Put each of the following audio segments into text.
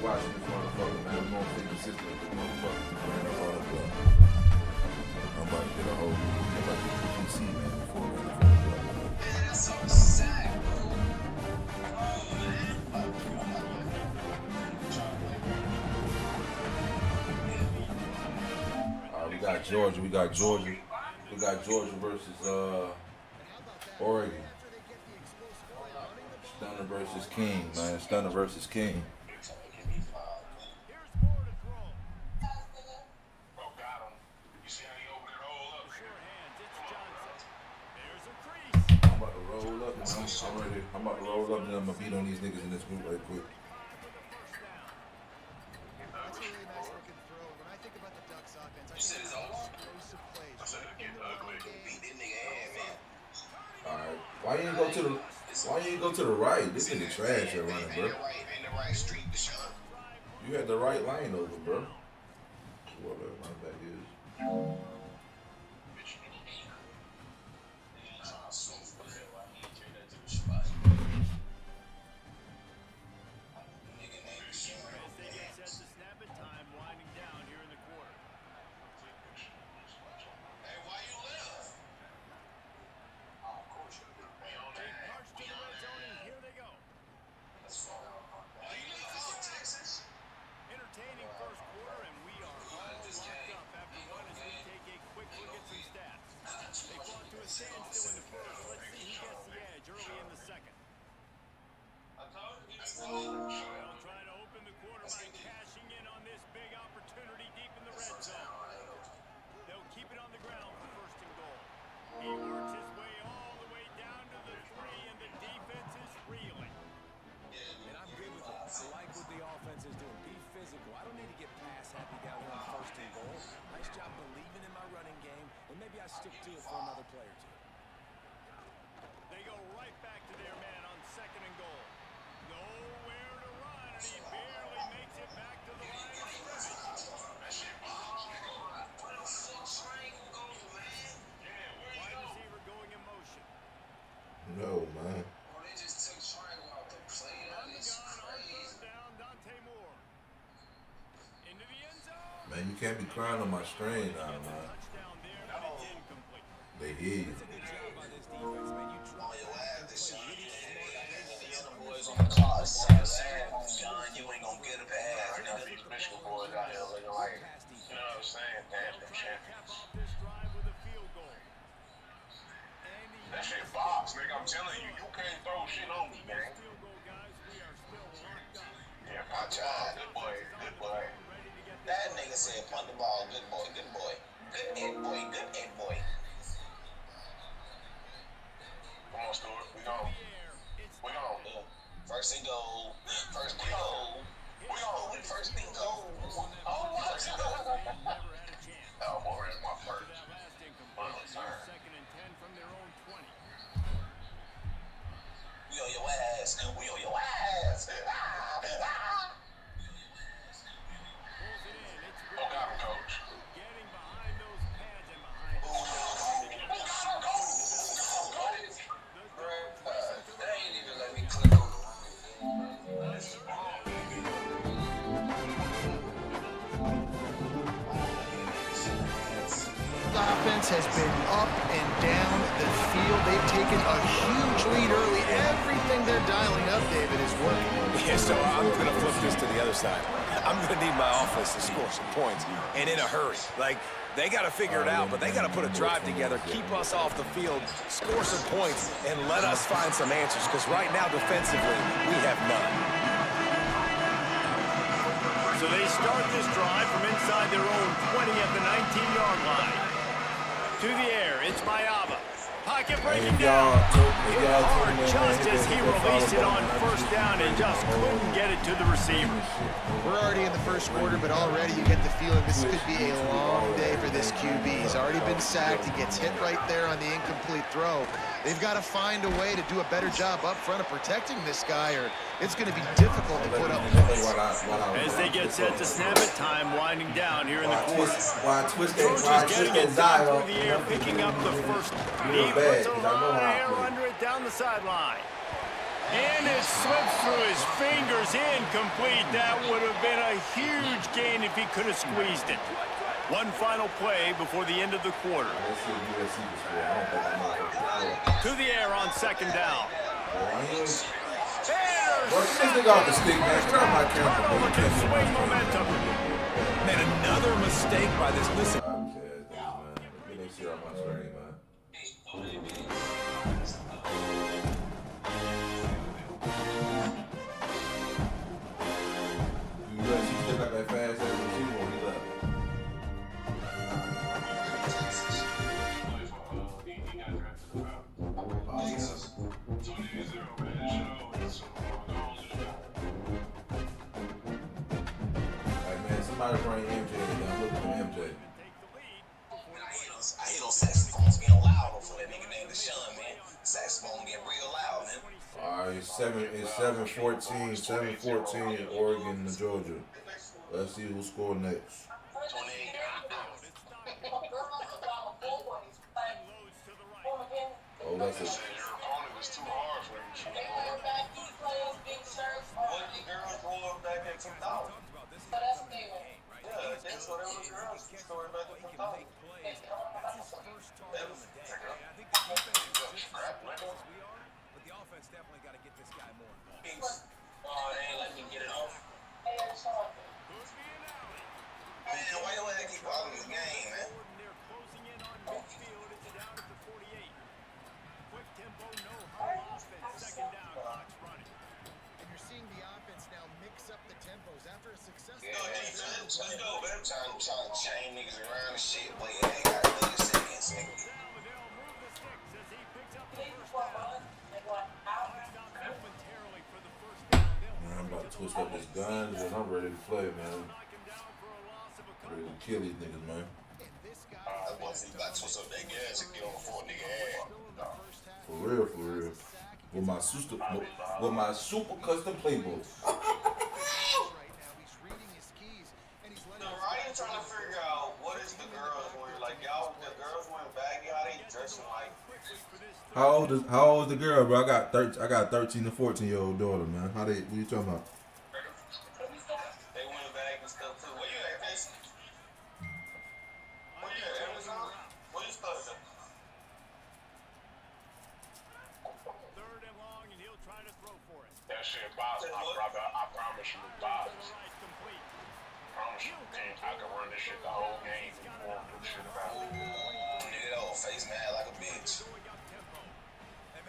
Watching this motherfucker, man. We're gonna stay consistent with this motherfucker. Man, that's all that's up. I'm about to get a whole, I'm about to get the PC, man, before we get the phone up. Man, that's so sad, bro. Oh, man. All right, we got Georgia. We got Georgia versus Oregon. Stunner versus King, man. Stunner versus King. I'm about to roll up, man. I'm about to roll up and I'm gonna beat on these niggas in this group right quick. You said it's over? I said it get ugly. Beat this nigga ass, man. Alright. Why you ain't go to the right? This nigga trash at running, bro. Ain't the right street, Deshaun. You had the right lane over, bro. Whatever my back is. Stick to it for another play or two. They go right back to their man on 2nd and goal. Nowhere to run, and he barely makes it back to the line of scrimmage. Wide receiver going in motion. No, man. They just took triangle out the play. That is crazy. Down, Dante Moore. Into the end zone. Man, you can't be crying on my string now, man. They hear you. On your ass, this shit. The other boys on the clock, you know what I'm saying? John, you ain't gonna get a pass. None of these Michigan boys out here looking like, you know what I'm saying? Damn, them champions. That shit box, nigga. I'm telling you, you can't throw shit on me, man. Yeah, my child, good boy, good boy. That nigga said punt the ball, good boy, good boy. Good end boy, good end boy. Come on, Stuart. We gone. We gone. Yeah. First and goal. First and goal. We gone. First and goal. Oh, first and goal. Oh, boy, that's my first. My turn. We on your ass. We on your ass. Oh, got him, coach. Offense has been up and down the field. They've taken a huge lead early. Everything they're dialing up, David, is working. Yeah, so I'm going to flip this to the other side. I'm going to need my offense to score some points, and in a hurry. Like, they got to figure it out, but they got to put a drive together, keep us off the field, score some points, and let us find some answers, because right now, defensively, we have none. So they start this drive from inside their own 20 at the 19-yard line. To the air, it's Mayava. Pocket breaking down. Hit hard just as he released it on first down and just couldn't get it to the receivers. We're already in the first quarter, but already you get the feeling this could be a long day for this QB. He's already been sacked. He gets hit right there on the incomplete throw. They've got to find a way to do a better job up front of protecting this guy, or it's going to be difficult to put up points. As they get set to snap it, time winding down here in the quarter. Coach is getting it down through the air, picking up the first. He puts a lot of air under it down the sideline. And it slips through his fingers, incomplete. That would have been a huge gain if he could have squeezed it. One final play before the end of the quarter. To the air on second down. Bro, get this nigga off the stick, man. Get off my camera, bro. To swing momentum. Man, another mistake by this. Listen. Get that shit off my screen, man. You realize he still got that fast ass receiver when he left. Like, man, somebody bring MJ in. I'm looking for MJ. I hate those saxophones being loud before that nigga named Deshaun, man. Saxophone get real loud, man. All right, it's 7-14, 7-14 Oregon to Georgia. Let's see who scored next. 28. Oh, that's it. Your opponent was too hard for him to shoot. What the girls wore back in 2000? Yeah, that's what it was girls story back in 2000. But the offense definitely got to get this guy more involved. Oh, they ain't let me get it off. Man, why you let keep out of this game, man? They're closing in on midfield. It's down at the 48. Quick tempo, no hurry offense. Second down, clock's running. And you're seeing the offense now mix up the tempos after a successful. Yo, defense, let's go, man. I'm trying to chain niggas around and shit, but it ain't got 30 seconds, nigga. They'll move the sticks as he picks up the first down. Stops momentarily for the first down. Man, I'm about to twist up this gun and I'm ready to play, man. Knock him down for a loss of a couple. Ready to kill these niggas, man. That boy think about to twist up that gas and get on the 4 nigga ass. For real, for real. With my super custom playbook. No, Ryan trying to figure out what is the girls wear. Like, y'all, the girls wearing baggy, how they dressing like. How old is the girl, bro? I got 13 to 14-year-old daughter, man. What you talking about? They wearing baggy and stuff too. Where you at, Casey? Where you at, Amazon? Where you studying? Third and long, and he'll try to throw for it. That shit bothers my brother. I promise you it bothers. Right, complete. Promise you, I can run this shit the whole game and you won't do shit about it. Nigga, that old face mad like a bitch.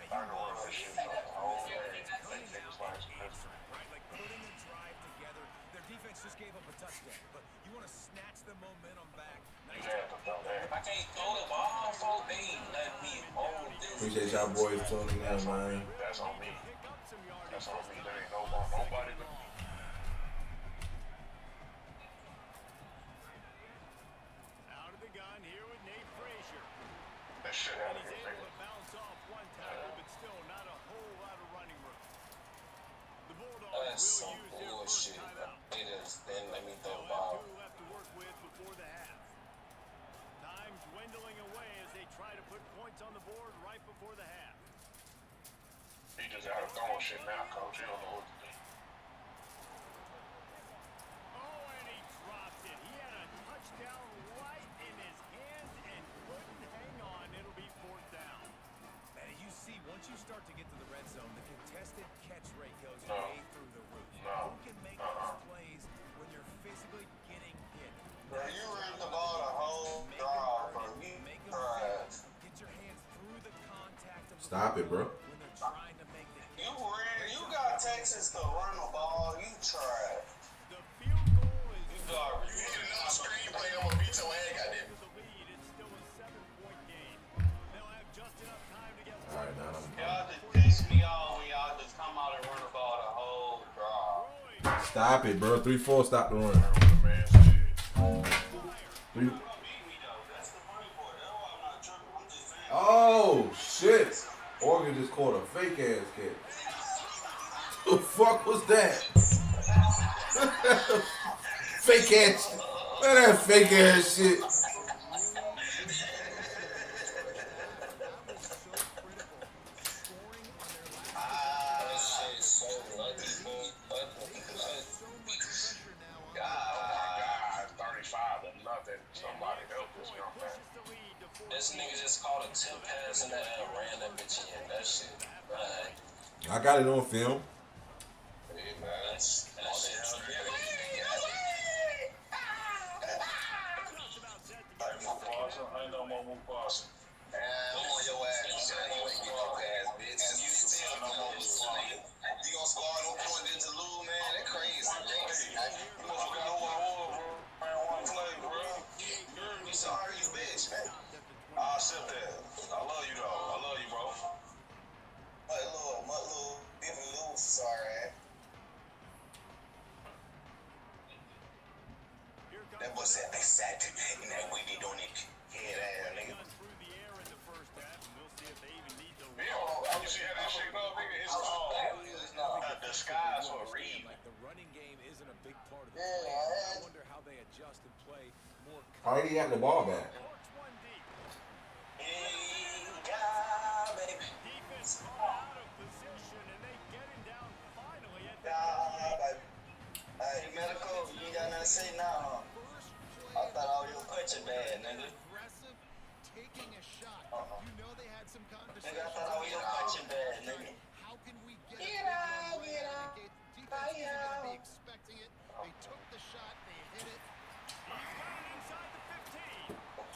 I can run this shit the whole game. They niggas like Smith. Right, like putting the drive together. Their defense just gave up a touchdown, but you want to snatch the momentum back. You had to know that. I can't throw the ball, folks. They ain't let me hold this. Appreciate y'all boys tuning in, man. That's on me. That's on me. There ain't nobody but me. Out of the gun here with Nate Frazier. That shit out And of he's here, able nigga. to bounce off one tackle, but still not a whole lot of running room. The Bulldogs That's will some use their first bullshit. timeout. It is. Then let me throw the They'll have ball. 2 left to work with before the half. Time dwindling away as they try to put points on the board right before the half. He just out of throwing shit now, coach. He don't know what to do. Oh, and he dropped it. He had a touchdown right in his hands and couldn't hang on. It'll be 4th down. Man, you see, once you start to get to the red zone, the contested catch rate goes No. way through the roof. No. Who can make those plays when you're physically getting hit? Bro, you ran the ball the whole drive, bro. You Make them tried. get your hands through the contact of the Stop it, bro. when they're trying to make the You ran. You got Texas to run the ball. You tried. The field goal is You garbage. You need another screenplay. I'm gonna beat your leg, goddamn. the lead. It's still a 7-point game. They'll have just enough time to get All right, now Y'all just piss me off when y'all just come out and run the ball the whole drive. stop it, bro. 3-4, stop the run. Man, shit. 3. Beat me though. That's the funny part. That's why I'm not tripping. I'm just saying. Oh shit! Oregon just caught a fake ass kick. The fuck was that? Fake ass. Man, that fake ass shit. This nigga just caught a tip pass and that ran that bitch in. That shit. I got it on film. Hey, man, that shit's I ain't no more Mufasa. Come on, your ass. You ain't get no ass, bitch. And you still no more nigga. You gonna score no point into Lou, man? That crazy, man. You must forgot who I was, bro. Man, one play, bro. You sorry, you bitch, man. I'll accept that. I love you, though. I love you, bro. What Lou? Even Lou, sorry, man. That boy said they sat and that we need on it. Head ass, nigga. Yeah, you see how that shit go, nigga? It's all a disguise for a reason. Like the running game isn't a big part of the play. I wonder how they adjust and play more. How did he have the ball back? Baby. Defense out of position, and they get him down finally at the Baby. Hey, medical, you ain't got nothing to say now, huh? I thought I was your punching bad, nigga. Aggressive, taking a shot. You know they had some conversation. Nigga, I thought I was your punching bad, nigga. How can we get Get out, get out. Defense isn't going to be expecting it. They took the shot, they hit it. He's got it inside the 15.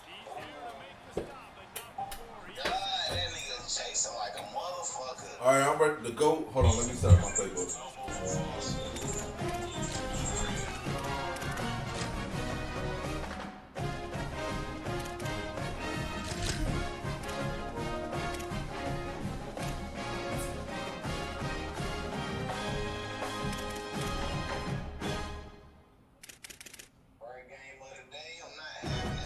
He's there to make the stop, but not before he God, that nigga chasing like a motherfucker. All right, I'm ready to go. Hold on, let me set up my playbook. First game of the day, I'm not having it.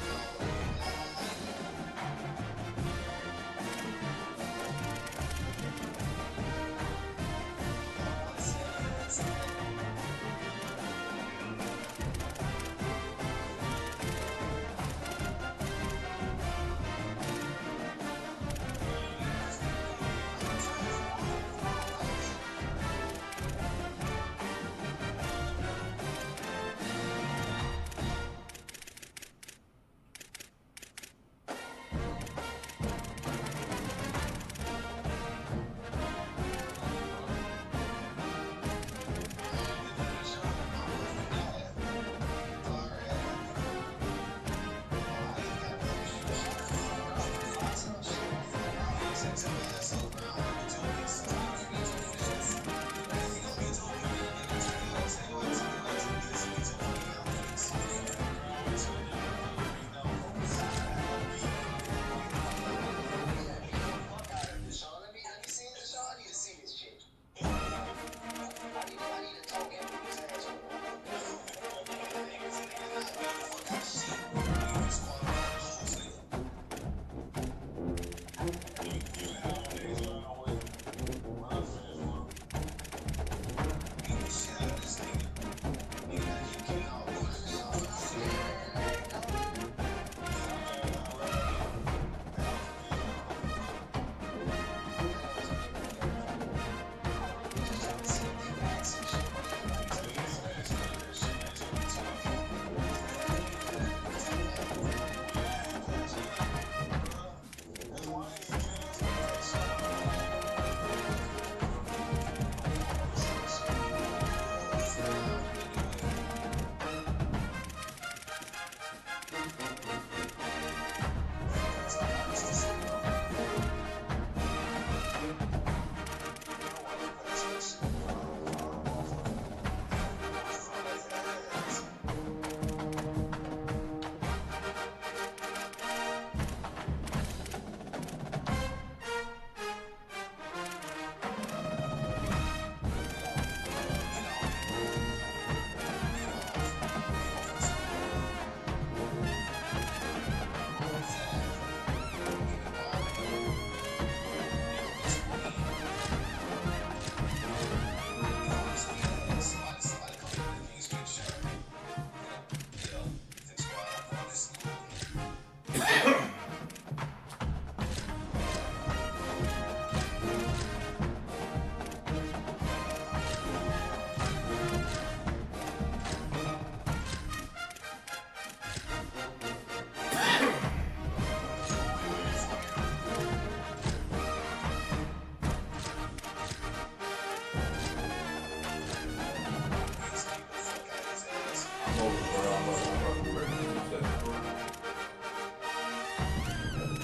I'm over, bro. I'm about to be ready in 2 seconds.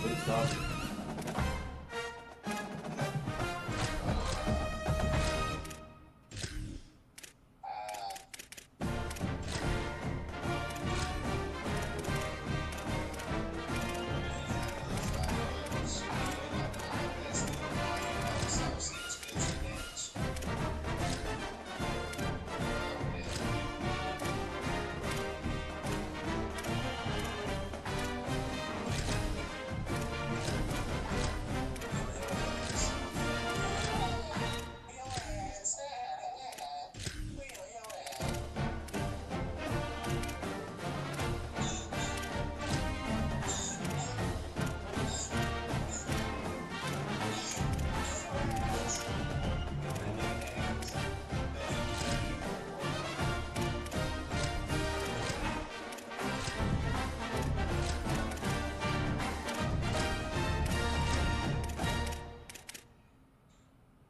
Please stop.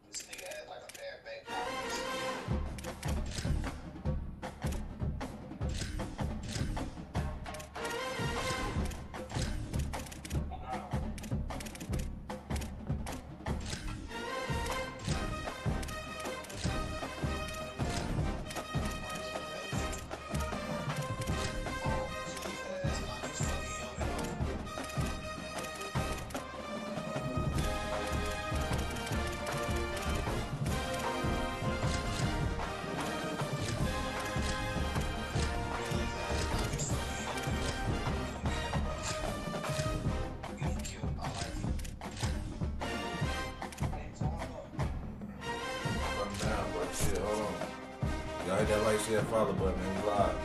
This nigga had like a pair of backwards. Come down, but shit, hold on. Y'all hit that like, share, follow button, man. We live.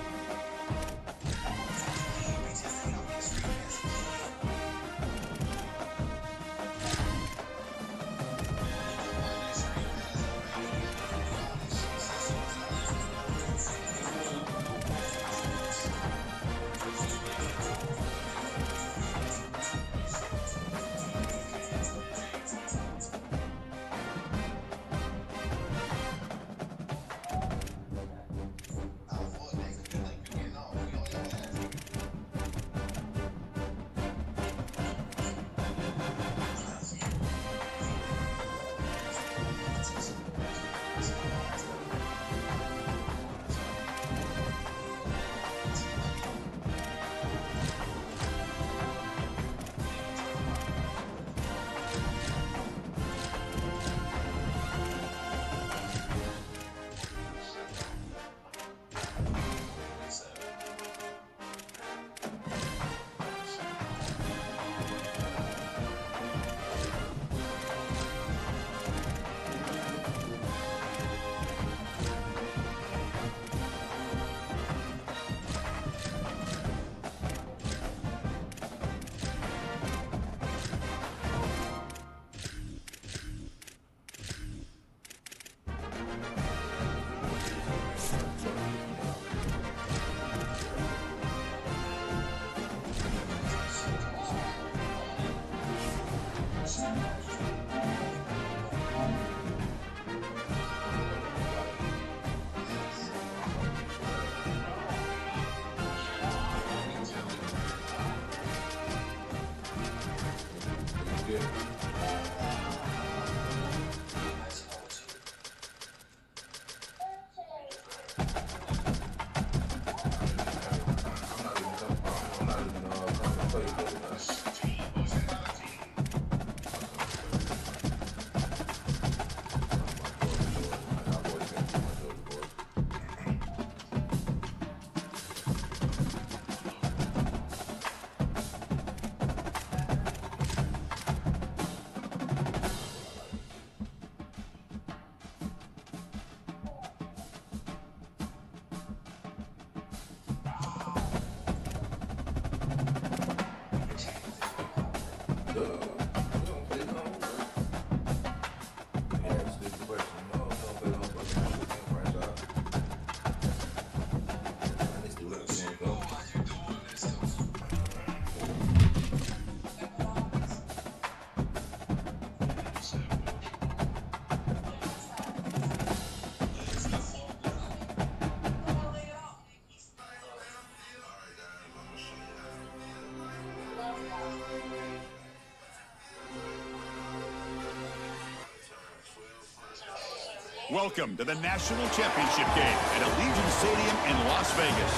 Welcome to the National Championship game at Allegiant Stadium in Las Vegas.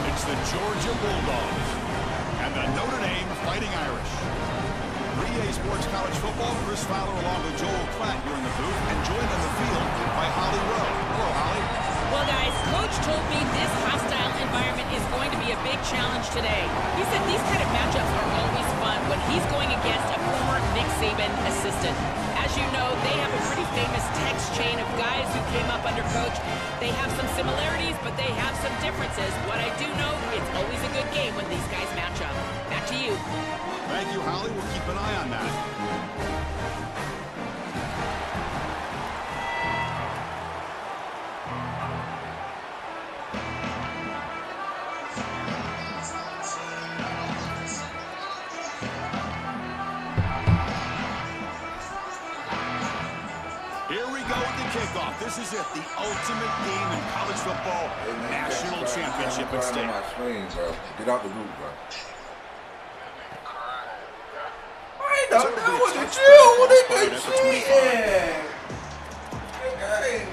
It's the Georgia Bulldogs and the Notre Dame Fighting Irish. For EA Sports College Football, Chris Fowler along with Joel Klatt here in the booth and joined on the field by Holly Rowe. Hello, Holly. Well, guys, Coach told me this hostile environment is going to be a big challenge today. He said these kind of matchups are always fun when he's going against a former Nick Saban assistant. As you know, they have a pretty famous text chain of guys who came up under Coach. They have some similarities, but they have some differences. What I do know, it's always a good game when these guys match up. Back to you. Thank you, Holly. We'll keep an eye on that. Here we go with the kickoff. This is it, the ultimate game in college football, national championship at stake. Get out the group, bro. I don't know what to do. What are they cheating? Okay.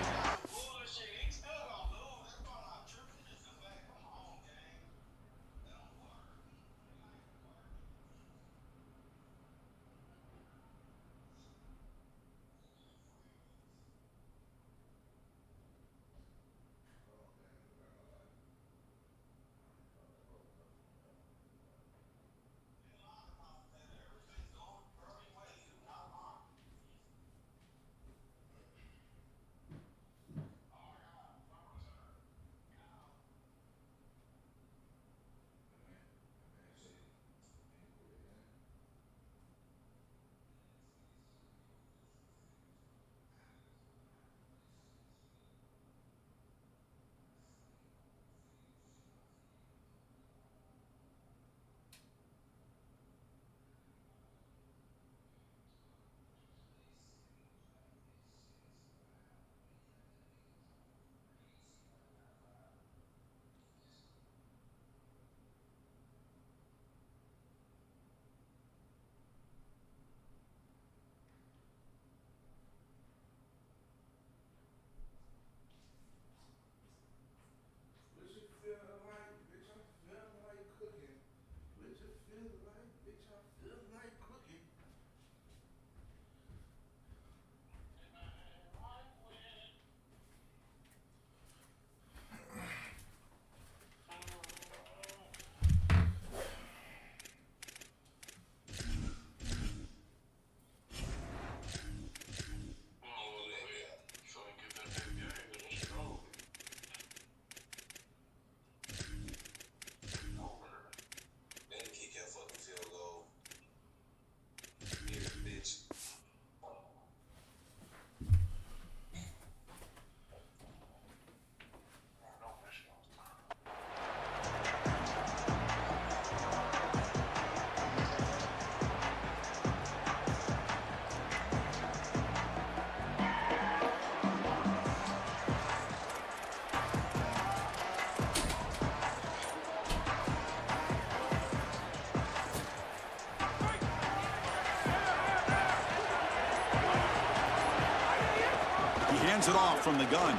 Hands it off from the gun.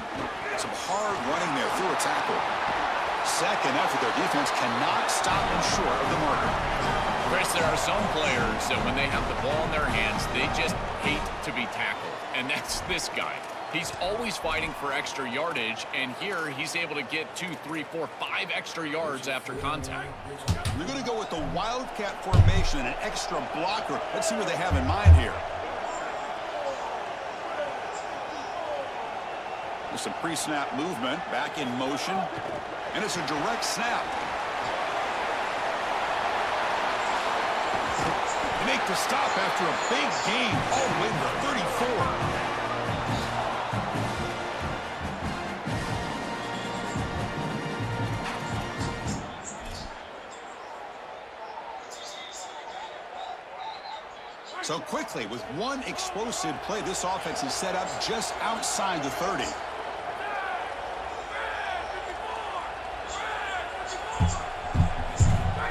Some hard running there through a tackle. Second effort, their defense cannot stop them short of the marker. Chris, there are some players that when they have the ball in their hands, they just hate to be tackled. And that's this guy. He's always fighting for extra yardage, and here he's able to get 2, 3, 4, 5 extra yards after contact. They're going to go with the Wildcat formation and an extra blocker. Let's see what they have in mind here. There's some pre-snap movement, back in motion, and it's a direct snap. They make the stop after a big gain all the way to the 34. So quickly, with one explosive play, this offense is set up just outside the 30.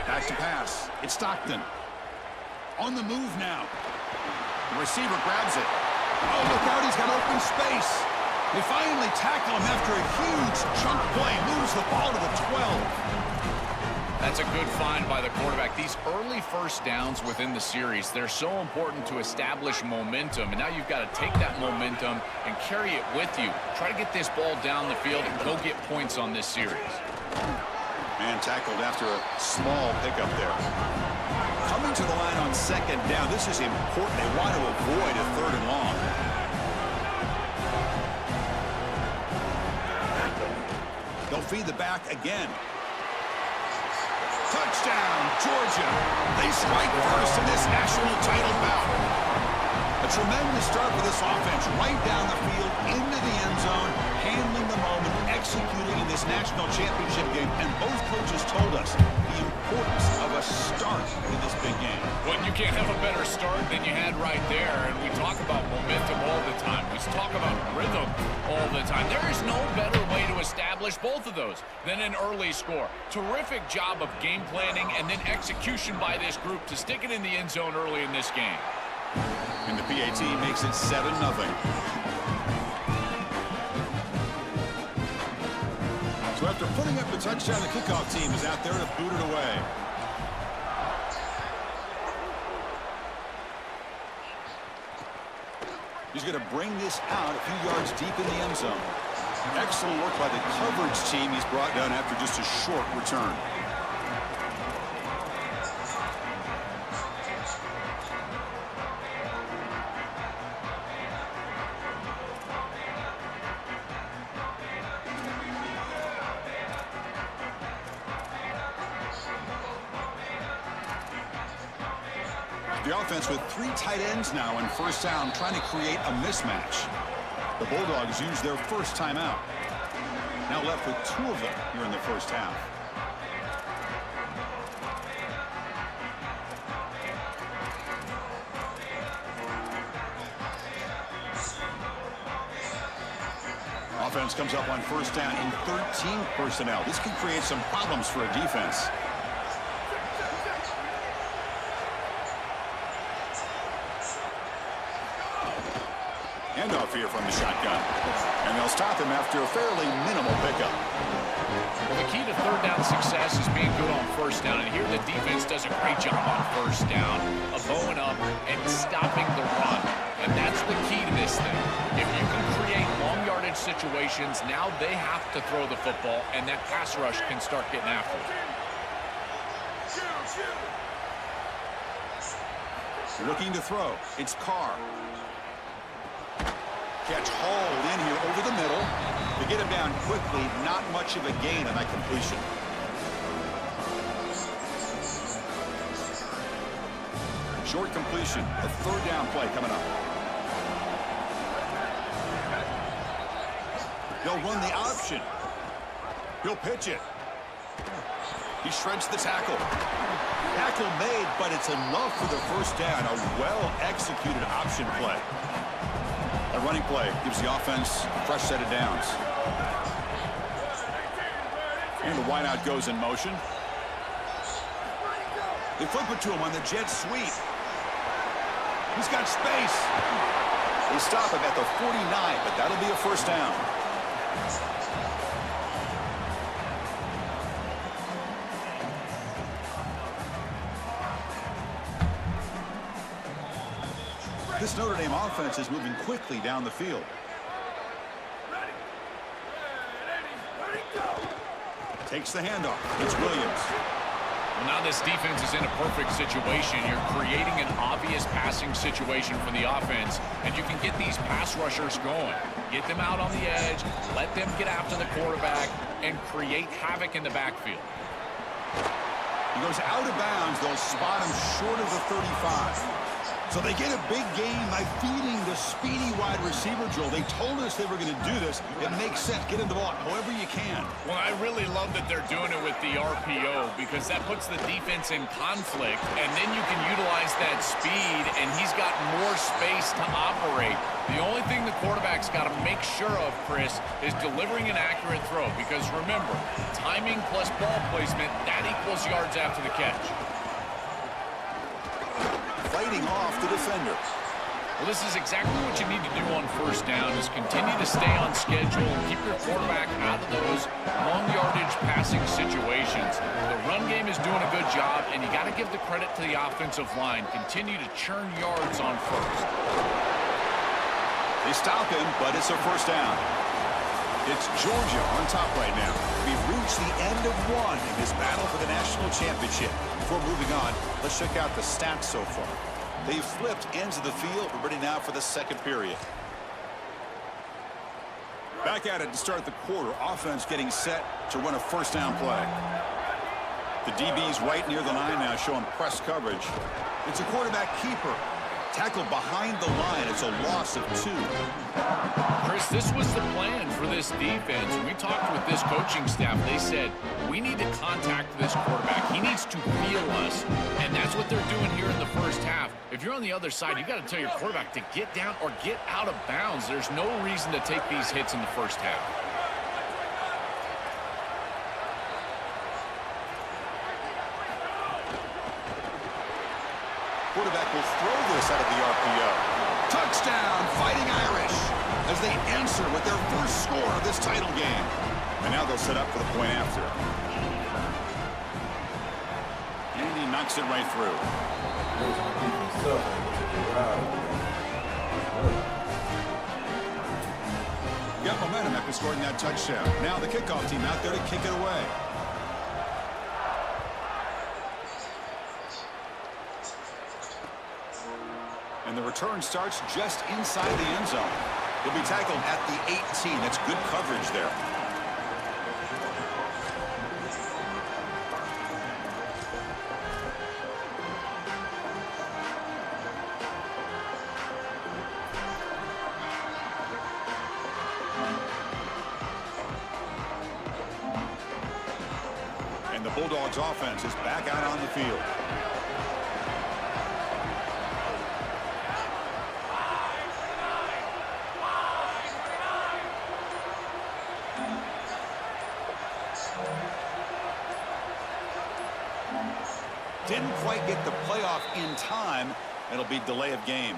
Back to pass. It's Stockton. On the move now. The receiver grabs it. Oh, look out, he's got open space. They finally tackle him after a huge chunk play. Moves the ball to the 12. That's a good find by the quarterback. These early first downs within the series, they're so important to establish momentum. And now you've got to take that momentum and carry it with you. Try to get this ball down the field and go get points on this series. Man tackled after a small pickup there. Coming to the line on second down. This is important. They want to avoid a 3rd and long. They'll feed the back again. Touchdown, Georgia. They strike first in this national title bout. A tremendous start for this offense. Right down the field, into the end zone, handling the moment, executing in this national championship game. And both coaches told us the importance of a start in this big game. Well, you can't have a better start than you had right there. And we talk about momentum all the time. We talk about rhythm all the time. There is no better way to establish both of those than an early score. Terrific job of game planning and then execution by this group to stick it in the end zone early in this game. And the PAT makes it 7-0. So after putting up the touchdown, the kickoff team is out there to boot it away. He's going to bring this out a few yards deep in the end zone. Excellent work by the coverage team. He's brought down after just a short return. The offense with 3 tight ends now in first down, trying to create a mismatch. The Bulldogs used their first timeout. Now left with 2 of them here in the first half. Offense comes up on first down in 13 personnel. This can create some problems for a defense. Handoff here from the shotgun. And they'll stop him after a fairly minimal pickup. Well, the key to third down success is being good on first down. And here the defense does a great job on first down of bowing up and stopping the run. And that's the key to this thing. If you can create long yardage situations, now they have to throw the football, and that pass rush can start getting after it. Looking to throw. It's Carr. Catch hauled in here over the middle. To get him down quickly, not much of a gain on that completion. Short completion, a third down play coming up. They'll run the option. He'll pitch it. He shreds the tackle. Tackle made, but it's enough for the first down. A well-executed option play. A running play gives the offense a fresh set of downs. And the wideout goes in motion. They flip it to him on the jet sweep. He's got space. They stop him at the 49, but that'll be a first down. This Notre Dame offense is moving quickly down the field. Takes the handoff. It's Williams. Well, now this defense is in a perfect situation. You're creating an obvious passing situation for the offense, and you can get these pass rushers going. Get them out on the edge, let them get after the quarterback, and create havoc in the backfield. He goes out of bounds. They'll spot him short of the 35. So they get a big gain by feeding the speedy wide receiver, Joel. They told us they were going to do this. It makes sense. Get him the ball however you can. Well, I really love that they're doing it with the RPO because that puts the defense in conflict, and then you can utilize that speed, and he's got more space to operate. The only thing the quarterback's got to make sure of, Chris, is delivering an accurate throw because, remember, timing plus ball placement, that equals yards after the catch. Fighting off the defender. Well, this is exactly what you need to do on first down, is continue to stay on schedule and keep your quarterback out of those long yardage passing situations. The run game is doing a good job, and you got to give the credit to the offensive line. Continue to churn yards on first. They stop him, but it's a first down. It's Georgia on top right now. We've reached the end of one in this battle for the national championship. Before moving on, let's check out the stats so far. They've flipped ends of the field. We're ready now for the second period. Back at it to start the quarter. Offense getting set to run a first down play. The DB's right near the line now, showing press coverage. It's a quarterback keeper. Tackle behind the line. It's a loss of 2. Chris, this was the plan for this defense. We talked with this coaching staff. They said, we need to contact this quarterback. He needs to feel us. And that's what they're doing here in the first half. If you're on the other side, you got to tell your quarterback to get down or get out of bounds. There's no reason to take these hits in the first half. Quarterback will throw this out of the RPO. Touchdown, Fighting Irish, as they answer with their first score of this title game. And now they'll set up for the point after. And he knocks it right through. Got momentum after scoring that touchdown. Now the kickoff team out there to kick it away. And the return starts just inside the end zone. He'll be tackled at the 18. That's good coverage there. And the Bulldogs offense is back out on the field. Didn't quite get the playoff in time. It'll be delay of game.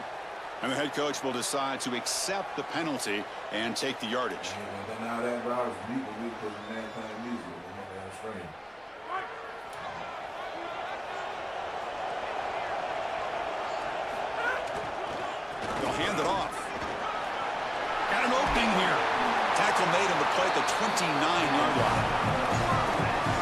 And the head coach will decide to accept the penalty and take the yardage. Now that Rob's beat the week because the man playing music. They'll hand it off. Got an opening here. Tackle made on the play at the 29-yard line.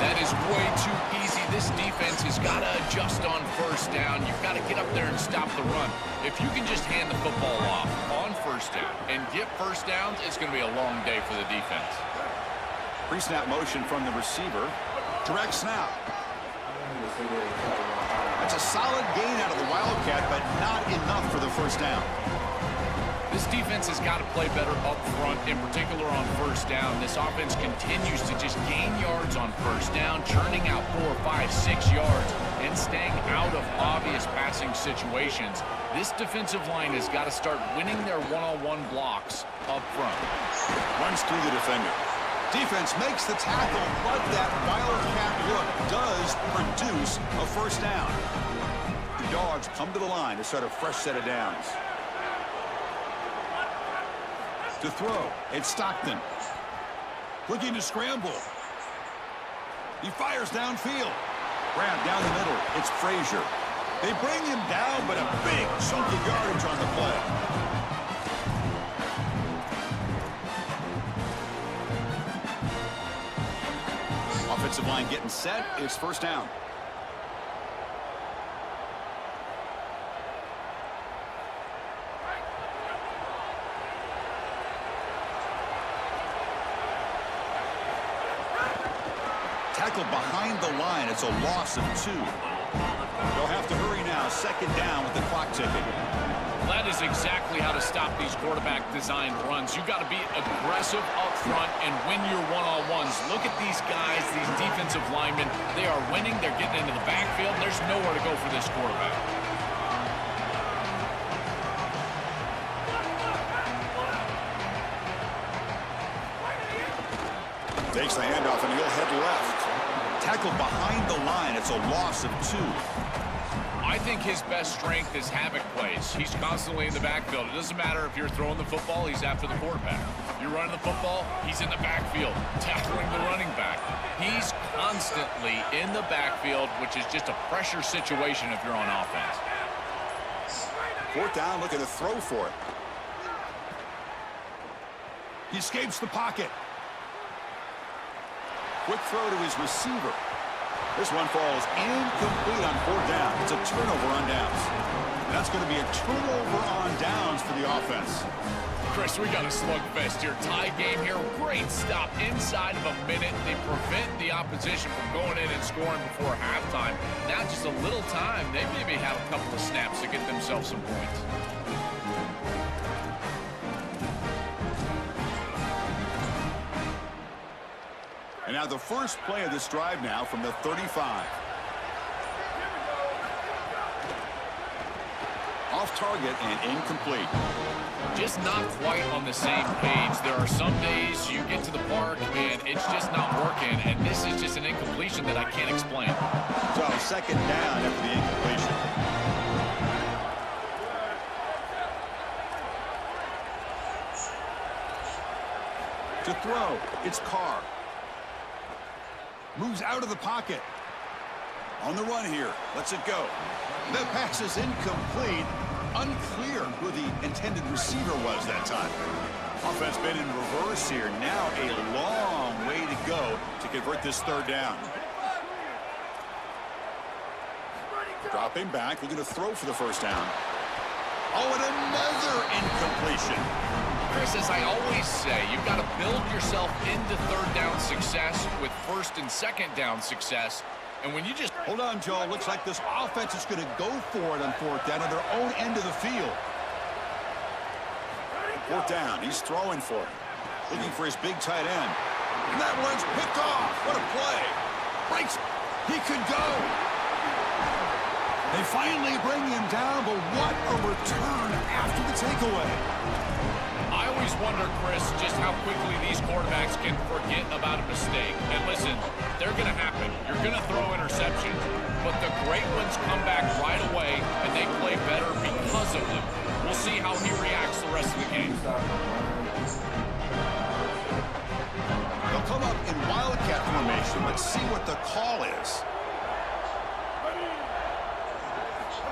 That is way too easy. This defense has got to adjust on first down. You've got to get up there and stop the run. If you can just hand the football off on first down and get first downs, it's going to be a long day for the defense. Pre-snap motion from the receiver. Direct snap. That's a solid gain out of the Wildcat, but not enough for the first down. This defense has got to play better up front, in particular on first down. This offense continues to just gain yards on first down, churning out 4, 5, 6 yards, and staying out of obvious passing situations. This defensive line has got to start winning their one-on-one blocks up front. Runs through the defender. Defense makes the tackle, but that Wildcat look does produce a first down. The Dogs come to the line to start a fresh set of downs. To throw, it's Stockton. Looking to scramble. He fires downfield. Grab down the middle, it's Frazier. They bring him down, but a big chunk of yardage on the play. Offensive line getting set, it's first down. Tackle behind the line. It's a loss of 2. They'll have to hurry now. Second down with the clock ticking. That is exactly how to stop these quarterback designed runs. You've got to be aggressive up front and win your one-on-ones. Look at these guys, these defensive linemen. They are winning. They're getting into the backfield. There's nowhere to go for this quarterback. Takes the handoff and he'll head left. Tackle behind the line. It's a loss of 2. I think his best strength is havoc plays. He's constantly in the backfield. It doesn't matter if you're throwing the football, he's after the quarterback. You're running the football, he's in the backfield, tackling the running back. He's constantly in the backfield, which is just a pressure situation if you're on offense. 4th down, looking to throw for it. He escapes the pocket. Quick throw to his receiver. This one falls incomplete on 4th down. It's a turnover on downs. And that's going to be a turnover on downs for the offense. Chris, we got a slugfest here. Tie game here. Great stop inside of a minute. They prevent the opposition from going in and scoring before halftime. Now just a little time. They maybe have a couple of snaps to get themselves some points. And now the first play of this drive now from the 35. Off target and incomplete. Just not quite on the same page. There are some days you get to the park and it's just not working, and this is just an incompletion that I can't explain. So 2nd down after the incompletion. To throw, it's Carr. Moves out of the pocket. On the run here. Lets it go. The pass is incomplete. Unclear who the intended receiver was that time. Offense been in reverse here. Now a long way to go to convert this 3rd down. Dropping back. Looking to throw for the 1st down. Oh, and another incompletion. Chris, as I always say, you've got to build yourself into 3rd down success with 1st and 2nd down success. And when you just... Hold on, Joe. Looks like this offense is going to go for it on 4th down on their own end of the field. 4th down. He's throwing for it. Looking for his big tight end. And that one's picked off. What a play. Breaks. He could go. They finally bring him down, but what a return after the takeaway. I always wonder, Chris, just how quickly these quarterbacks can forget about a mistake. And listen, they're going to happen. You're going to throw interceptions, but the great ones come back right away, and they play better because of them. We'll see how he reacts the rest of the game. They'll come up in wildcat formation. Let's see what the call is.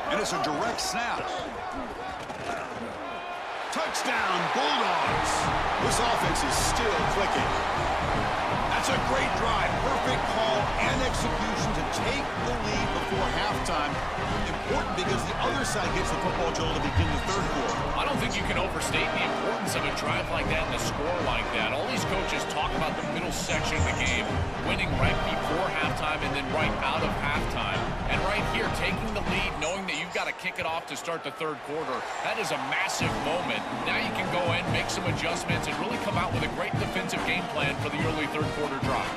And it's a direct snap. Touchdown, Bulldogs. This offense is still clicking. That's a great drive. Perfect call and execution to take the lead before halftime. Important because the other side gets the football, Joel, to begin the 3rd quarter. I don't think you can overstate the importance of a drive like that and a score like that. All these coaches talk about the middle section of the game, winning right before halftime and then right out of halftime. And right here, taking the lead, knowing that you've got to kick it off to start the 3rd quarter, that is a massive moment. Now you can go in, make some adjustments, and really come out with a great defensive game plan for the early 3rd quarter drive.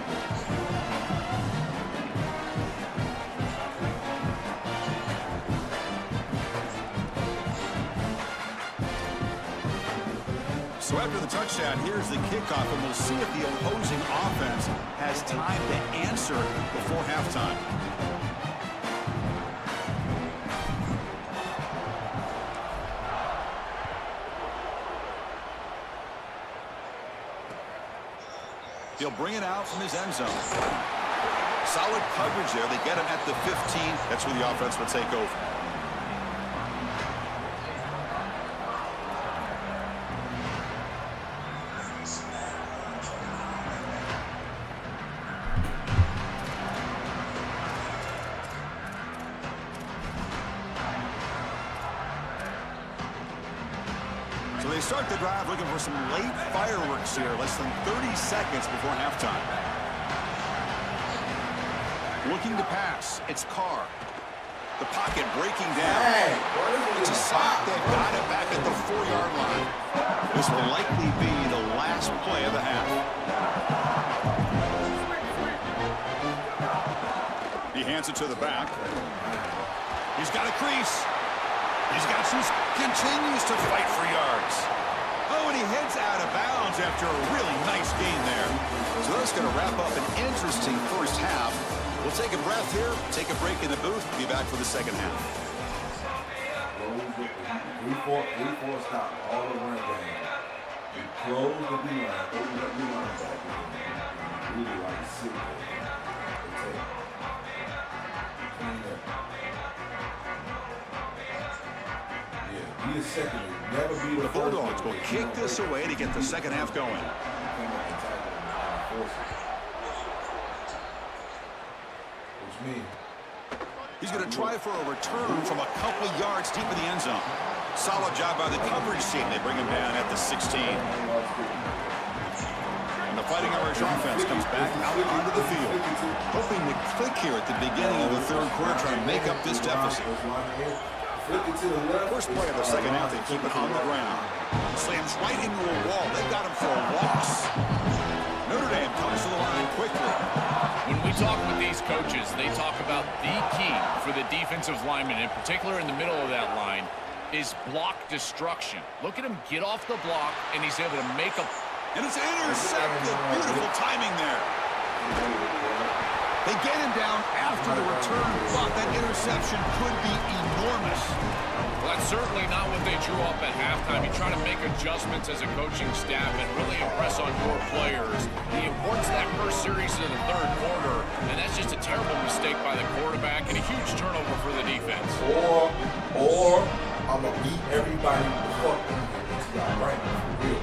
So after the touchdown, here's the kickoff, and we'll see if the opposing offense has time to answer before halftime. He'll bring it out from his end zone. Solid coverage there. They get him at the 15. That's where the offense will take over. So they start the drive looking for some late fireworks here, less than 30 seconds before halftime. Looking to pass, it's Carr. The pocket breaking down. It's a sack. They've got it back at the 4-yard line. This will likely be the last play of the half. He hands it to the back. He's got a crease. He's got some, continues to fight for yards. Oh, and he heads out of bounds after a really nice game there. So that's going to wrap up an interesting first half. We'll We'll take a breath here, take a break in the booth, be back for the second half. Three-four stop all the run game. You close the D-line, open up D-line back and really like sit there. Clean up. Yeah, be a second. Never be the The first. Bulldogs will kick this away to get the second half going. Which means He's going to try for a return from a couple of yards deep in the end zone. Solid job by the coverage team. They bring him down at the 16. And the Fighting Irish offense comes back out onto the field, hoping to click here at the beginning of the third quarter, trying to make up this deficit. First play of the second half, they keep it on the ground. Slams right into a wall. They got him for a loss. Notre Dame comes to the line quickly. When we talk with these coaches, they talk about the key for the defensive lineman, in particular in the middle of that line, is block destruction. Look at him get off the block, and he's able to make a... And it's intercepted. Beautiful timing there. They get him down after the return, but that interception could be enormous. Well, that's certainly not what they drew up at halftime. You try to make adjustments as a coaching staff and really impress on your players. The importance of that first series in the third quarter, and that's just a terrible mistake by the quarterback and a huge turnover for the defense. Or I'm going to beat everybody the fuck in here. Right now, for real.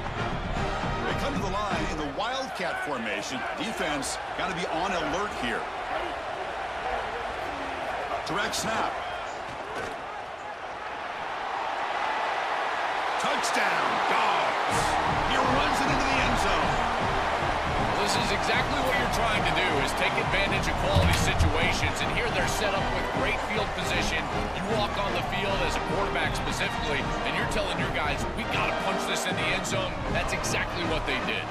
They come to the line in the Wildcat formation. Defense got to be on alert here. Direct snap. Touchdown, Dogs. He runs it into the end zone. This is exactly what you're trying to do, is take advantage of quality situations. And here they're set up with great field position. You walk on the field as a quarterback specifically, and you're telling your guys, we got to punch this in the end zone. That's exactly what they did.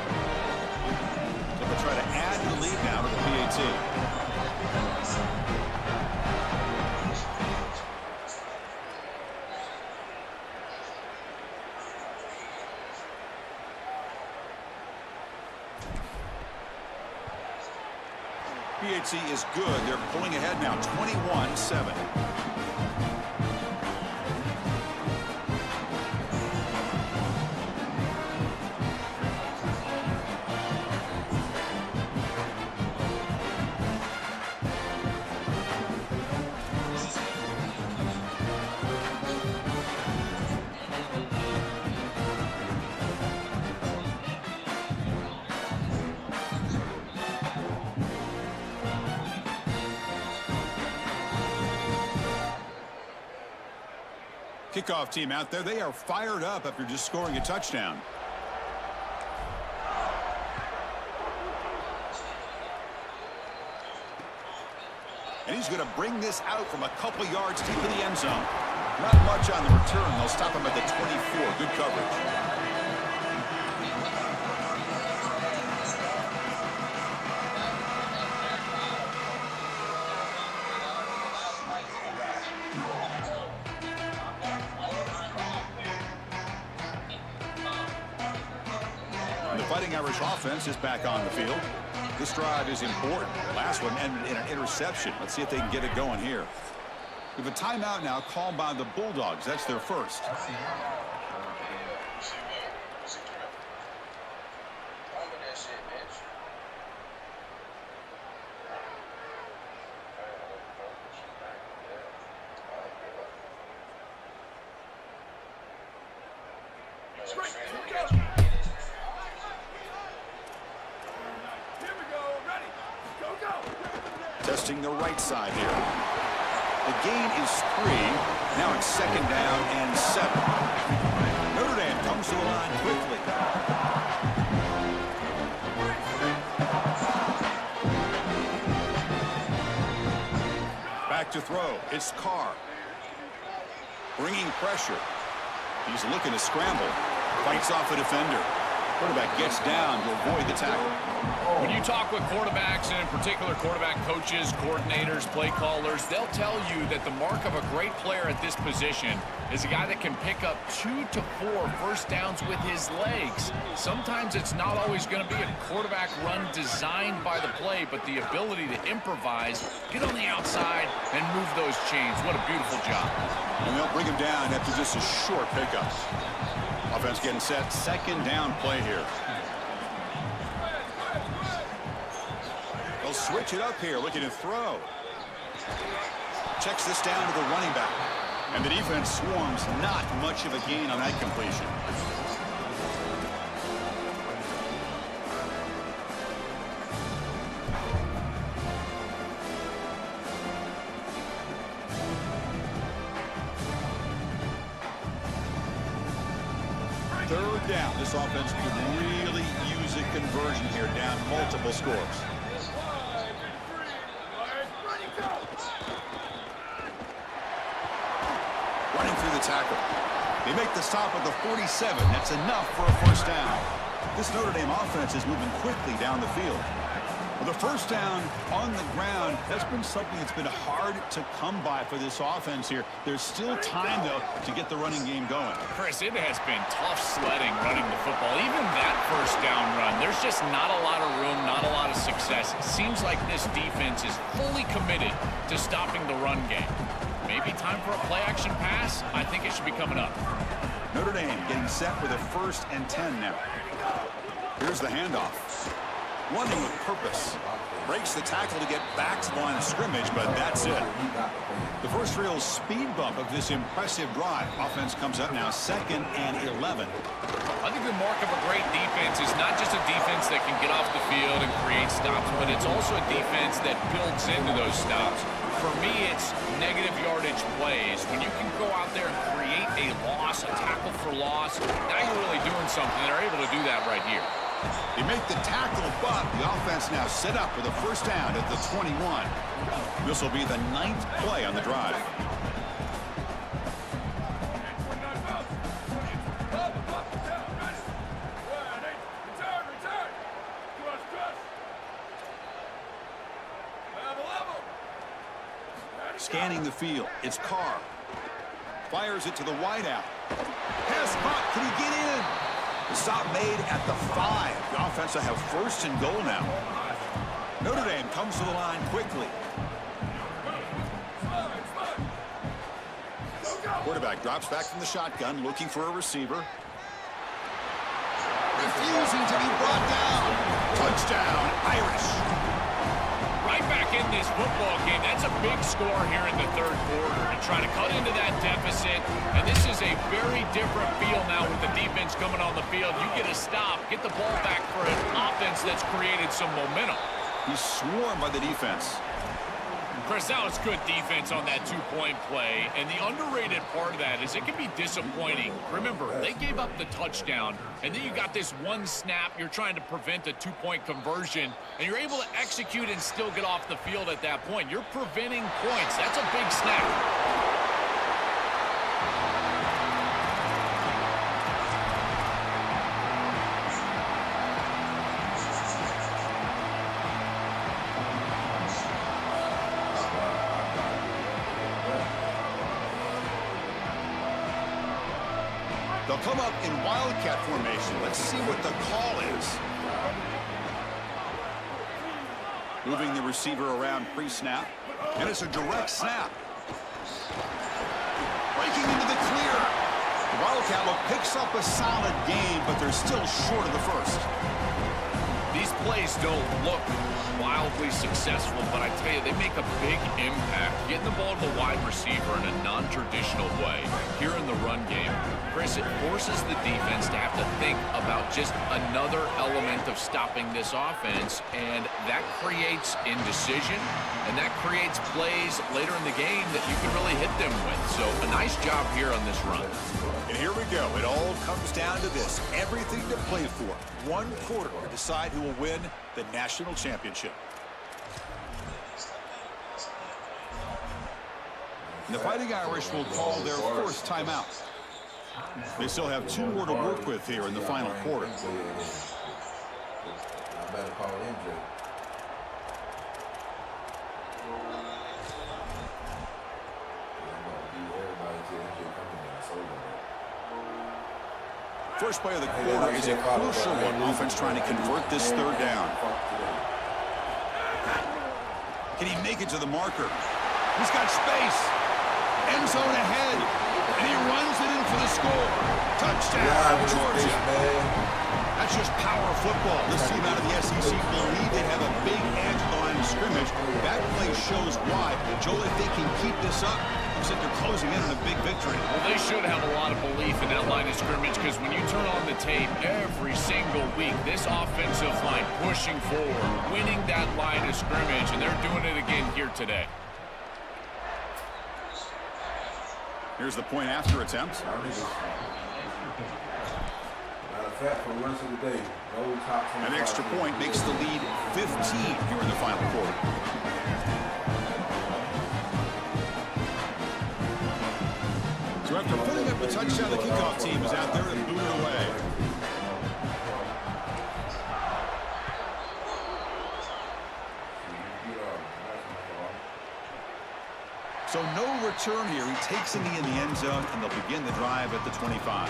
So they'll try to add to the lead now to the PAT. PAT is good. They're pulling ahead now, 21-7. Kickoff team out there. They are fired up after just scoring a touchdown. And he's going to bring this out from a couple yards deep in the end zone. Not much on the return. They'll stop him at the 24. Good coverage. Fighting Irish offense is back on the field. This drive is important. The last one ended in an interception. Let's see if they can get it going here. We have a timeout now called by the Bulldogs. That's their first. Testing the right side here. The gain is 3. Now it's second down and 7. Notre Dame comes to the line quickly. Back to throw. It's Carr. Bringing pressure. He's looking to scramble. Fights off a defender. Quarterback gets down to avoid the tackle. When you talk with quarterbacks, and in particular quarterback coaches, coordinators, play callers, they'll tell you that the mark of a great player at this position is a guy that can pick up 2 to 4 first downs with his legs. Sometimes it's not always going to be a quarterback run designed by the play, but the ability to improvise, get on the outside, and move those chains. What a beautiful job. And they'll bring him down after just a short pickup. Offense getting set. Second down play here. They'll switch it up here, looking to throw. Checks this down to the running back. And the defense swarms. Not much of a gain on that completion. Third down. This offense could really use a conversion here, down multiple scores. Running through the tackle. They make the stop at the 47. That's enough for a first down. This Notre Dame offense is moving quickly down the field. Well, the first down on the ground, that's been something that's been hard to come by for this offense here. There's still time, though, to get the running game going. Chris, it has been tough sledding running the football. Even that first down run, there's just not a lot of room, not a lot of success. It seems like this defense is fully committed to stopping the run game. Maybe time for a play-action pass? I think it should be coming up. Notre Dame getting set with a 1st and 10 now. Here's the handoff. Running with purpose. Breaks the tackle to get back to the line of scrimmage, but that's it. The first real speed bump of this impressive drive. Offense comes up now 2nd and 11. I think the mark of a great defense is not just a defense that can get off the field and create stops, but it's also a defense that builds into those stops. For me, it's negative yardage plays. When you can go out there and create a loss, a tackle for loss, now you're really doing something. They're able to do that right here. They make the tackle, but the offense now set up with a first down at the 21. This will be the 9th play on the drive. Scanning the field. It's Carr. Fires it to the wideout. Pass caught. Can he get in? The stop made at the 5. The offense will have 1st and goal now. Notre Dame comes to the line quickly. Quarterback drops back from the shotgun, looking for a receiver. Refusing to be brought down. Touchdown, Irish. Right back in this football game. That's a big score here in the 3rd quarter to try to cut into that deficit. And this is a very different feel now with the defense coming on the field. You get a stop, get the ball back for an offense that's created some momentum. He's swarmed by the defense. Chris, that was good defense on that 2-point play, and the underrated part of that is it can be disappointing. Remember, they gave up the touchdown, and then you got this one snap. You're trying to prevent a 2-point conversion, and you're able to execute and still get off the field at that point. You're preventing points. That's a big snap. They'll come up in wildcat formation. Let's see what the call is. Moving the receiver around pre-snap. And it's a direct snap. Breaking into the clear. The wildcat look picks up a solid gain, but they're still short of the 1st. These plays don't look wildly successful, but I tell you, they make a big impact. Getting the ball to the wide receiver in a non-traditional way here in the run game, Chris, it forces the defense to have to think about just another element of stopping this offense, and that creates indecision, and that creates plays later in the game that you can really hit them with. So a nice job here on this run. And here we go. It all comes down to this. Everything to play for. 1 quarter to decide who will win the national championship. And the Fighting Irish will call their first timeout. They still have 2 more to work with here in the final quarter. I better call MJ. First play of the quarter is a crucial one. Offense trying to convert this 3rd down. Can he make it to the marker? He's got space. End zone ahead. And he runs it in for the score. Touchdown, Georgia. That's just power football. This team out of the SEC believe they have a big edge on the line of scrimmage. That play shows why. Joel, if they can keep this up, looks like they're closing in on a big victory. Well, they should have a lot of belief in that line of scrimmage because when you turn on the tape every single week, this offensive line pushing forward, winning that line of scrimmage, and they're doing it again here today. Here's the point after attempt. An extra point makes the lead 15 here in the final quarter. So after putting up a touchdown, the kickoff team is out there and boot it away. So no return here. He takes it in the end zone, and they'll begin the drive at the 25.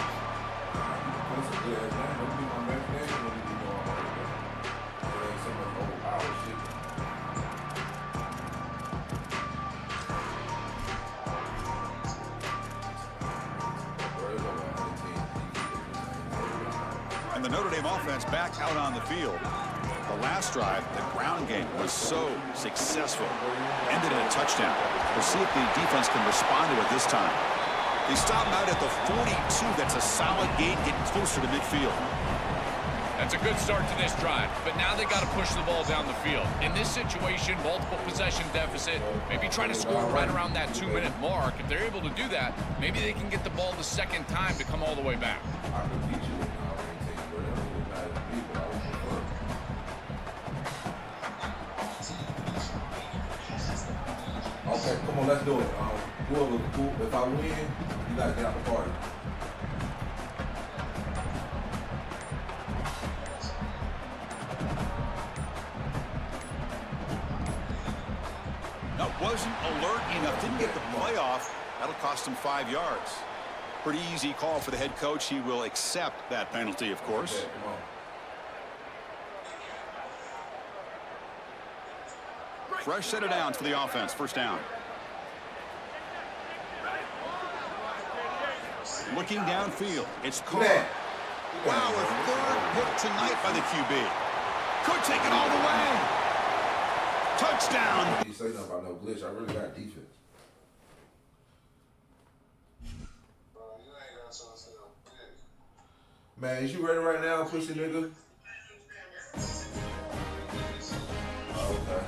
And the Notre Dame offense back out on the field. The last drive, the ground game was so successful. Ended in a touchdown. We'll see if the defense can respond to it this time. They stop him out at the 42. That's a solid gain, getting closer to midfield. That's a good start to this drive, but now they got to push the ball down the field. In this situation, multiple possession deficit, maybe try to score right around that 2-minute mark. If they're able to do that, maybe they can get the ball the second time to come all the way back. Okay, come on, let's do it. If I win, you gotta get out the party. No, wasn't alert enough. Didn't get the play off. That'll cost him 5 yards. Pretty easy call for the head coach. He will accept that penalty, of course. Okay, come on. Fresh set of downs for the offense. First down. Looking downfield. It's Carr. Wow, a 3rd pick tonight by the QB. Could take it all the way. Touchdown. You say nothing about no glitch. I really got defense. Man, is you ready right now, pussy nigga? Oh, okay.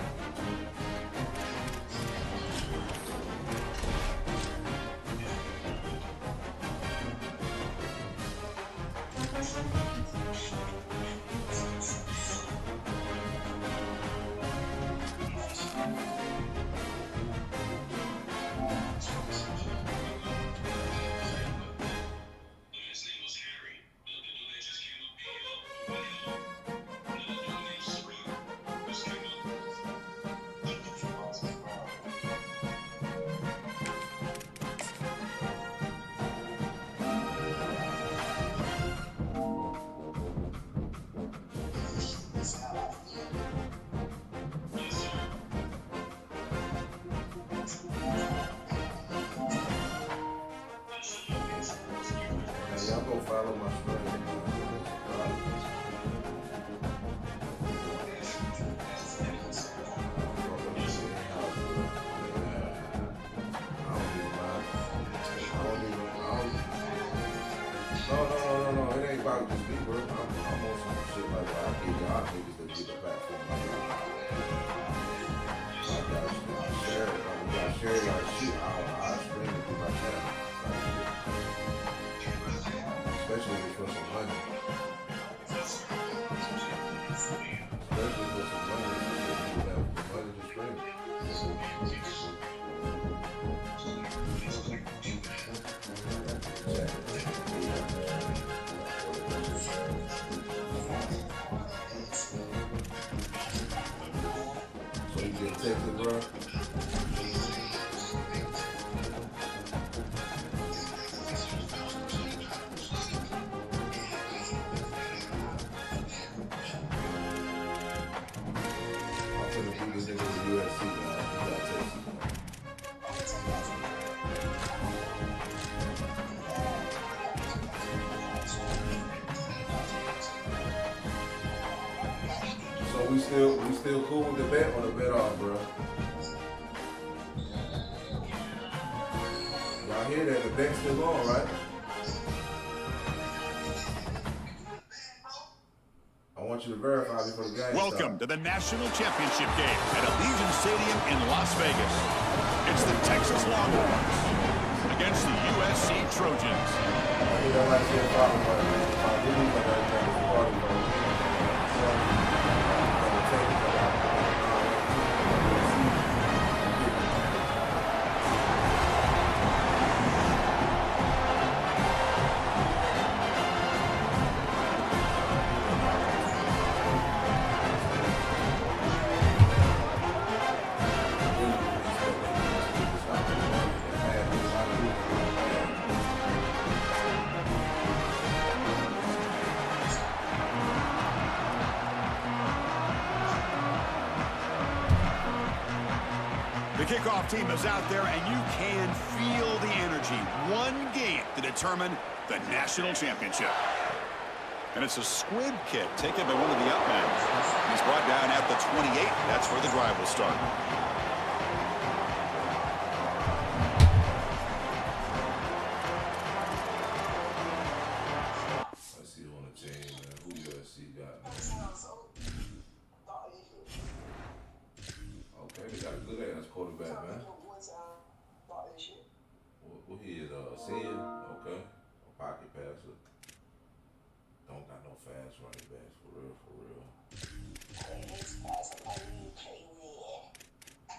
Y'all go follow my screen. No, it ain't about just me, bro. I'm on some shit like that. I give y'all niggas that get the platform. I gotta share y'all shit. I'll stream it through my channel. Especially if it's for some money. Especially for some money. If you have money to stream. Exactly. we still cool with the bet or the bet off, bro? Y'all hear that? The bet's still on, right? I want you to verify before the game Welcome to the National Championship game at Allegiant Stadium in Las Vegas. It's the Texas Longhorns against the USC Trojans. The kickoff team is out there, and you can feel the energy. One game to determine the national championship. And it's a squib kick taken by one of the upmen. He's brought down at the 28. That's where the drive will start. Let's see on the team, man. Who USC got, man? Okay, they got a good ass quarterback, man. What he is, senior? Okay. A pocket passer. Don't got no fast running backs, for real, for real.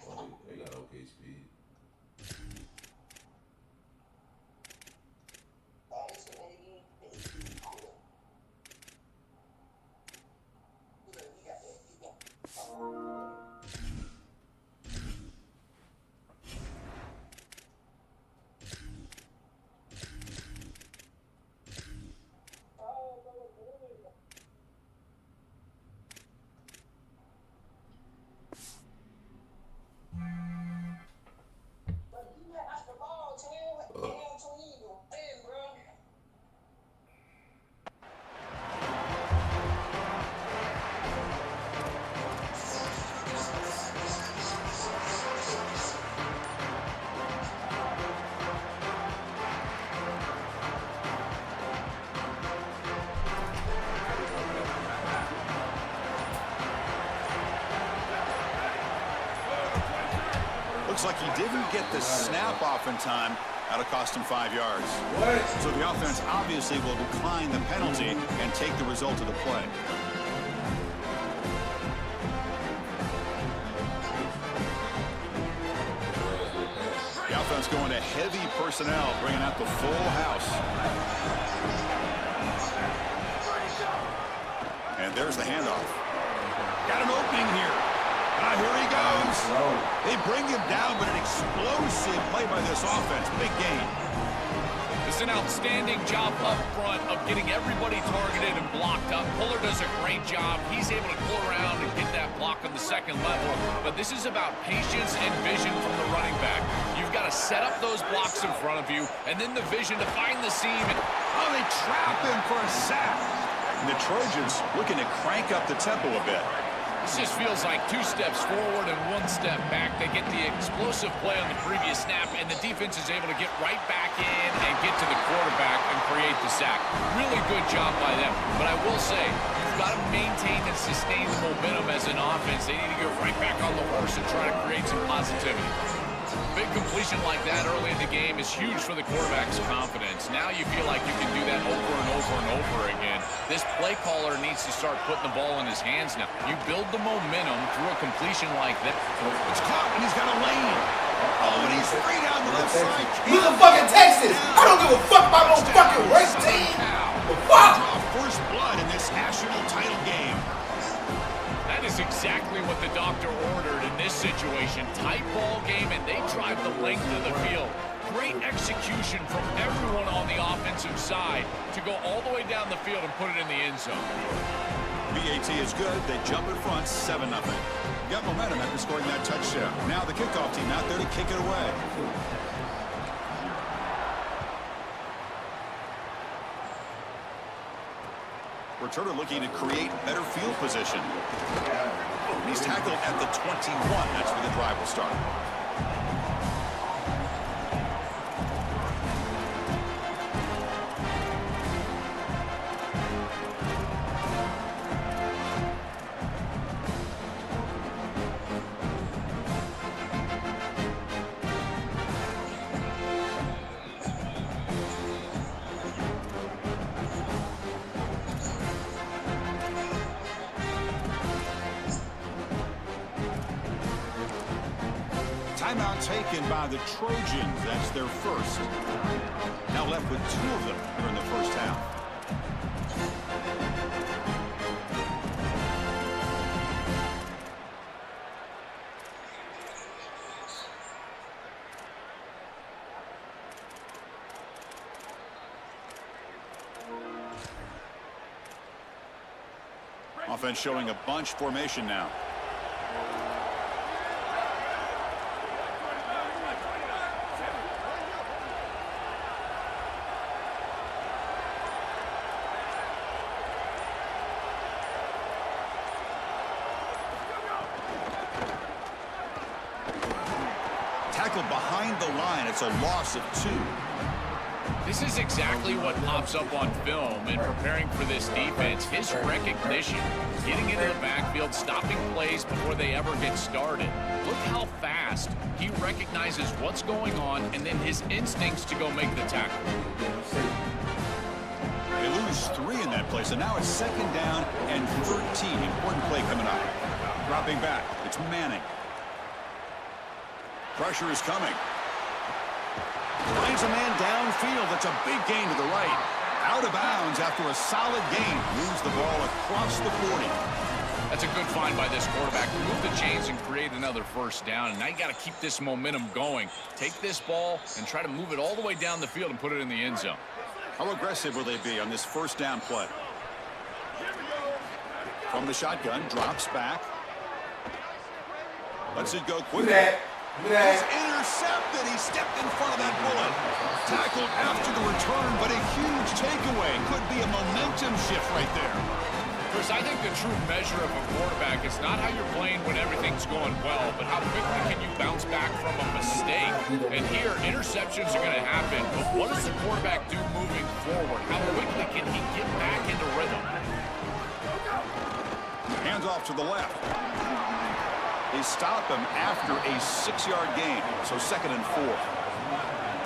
Well, they got okay speed. Looks like he didn't get the snap off in time. That'll cost him 5 yards. So the offense obviously will decline the penalty and take the result of the play. The offense going to heavy personnel, bringing out the full house. And there's the handoff. Got an opening here. Here he goes. They bring him down, but an explosive play by this offense. Big gain. It's an outstanding job up front of getting everybody targeted and blocked up. Puller does a great job. He's able to pull around and get that block on the second level. But this is about patience and vision from the running back. You've got to set up those blocks in front of you, and then the vision to find the seam. Oh, they trap him for a sack. And the Trojans looking to crank up the tempo a bit. This just feels like 2 steps forward and 1 step back. They get the explosive play on the previous snap, and the defense is able to get right back in and get to the quarterback and create the sack. Really good job by them. But I will say, you've got to maintain and sustain the momentum as an offense. They need to get right back on the horse and try to create some positivity. Big completion like that early in the game is huge for the quarterback's confidence. Now you feel like you can do that over and over and over again. This play caller needs to start putting the ball in his hands now. You build the momentum through a completion like that. It's caught, and he's got a lane. Oh, and he's free down the left side. He's a fucking Texas. I don't give a fuck about no fucking race team. The fuck? Draw first blood in this national title game. That is exactly what the doctor ordered in this situation. Tight ball game, and they drive the length of the field. Great execution from everyone on the offensive side to go all the way down the field and put it in the end zone. BAT is good. They jump in front 7-0. Got momentum after scoring that touchdown. Now the kickoff team out there to kick it away. Returner looking to create better field position. He's tackled at the 21. That's where the drive will start. Timeout taken by the Trojans. That's their first. Now left with 2 of them here in the first half. Offense showing a bunch formation now. Tackled behind the line. It's a loss of 2. This is exactly what pops up on film in preparing for this defense. His recognition, getting into the backfield, stopping plays before they ever get started. Look how fast he recognizes what's going on and then his instincts to go make the tackle. They lose 3 in that play, so now it's 2nd down and 13. Important play coming up. Dropping back. It's Manning. Pressure is coming. Finds a man downfield. That's a big gain to the right. Out of bounds after a solid gain. Moves the ball across the 40. That's a good find by this quarterback. Move the chains and create another first down. And now you got to keep this momentum going. Take this ball and try to move it all the way down the field and put it in the end zone. How aggressive will they be on this first down play? From the shotgun, drops back. Lets it go quickly. He's intercepted. He stepped in front of that bullet. Tackled after the return, but a huge takeaway. Could be a momentum shift right there. Chris, I think the true measure of a quarterback is not how you're playing when everything's going well, but how quickly can you bounce back from a mistake. And here, interceptions are going to happen, but what does the quarterback do moving forward? How quickly can he get back into rhythm? Hands off to the left. They stop him after a 6-yard gain, so 2nd and 4.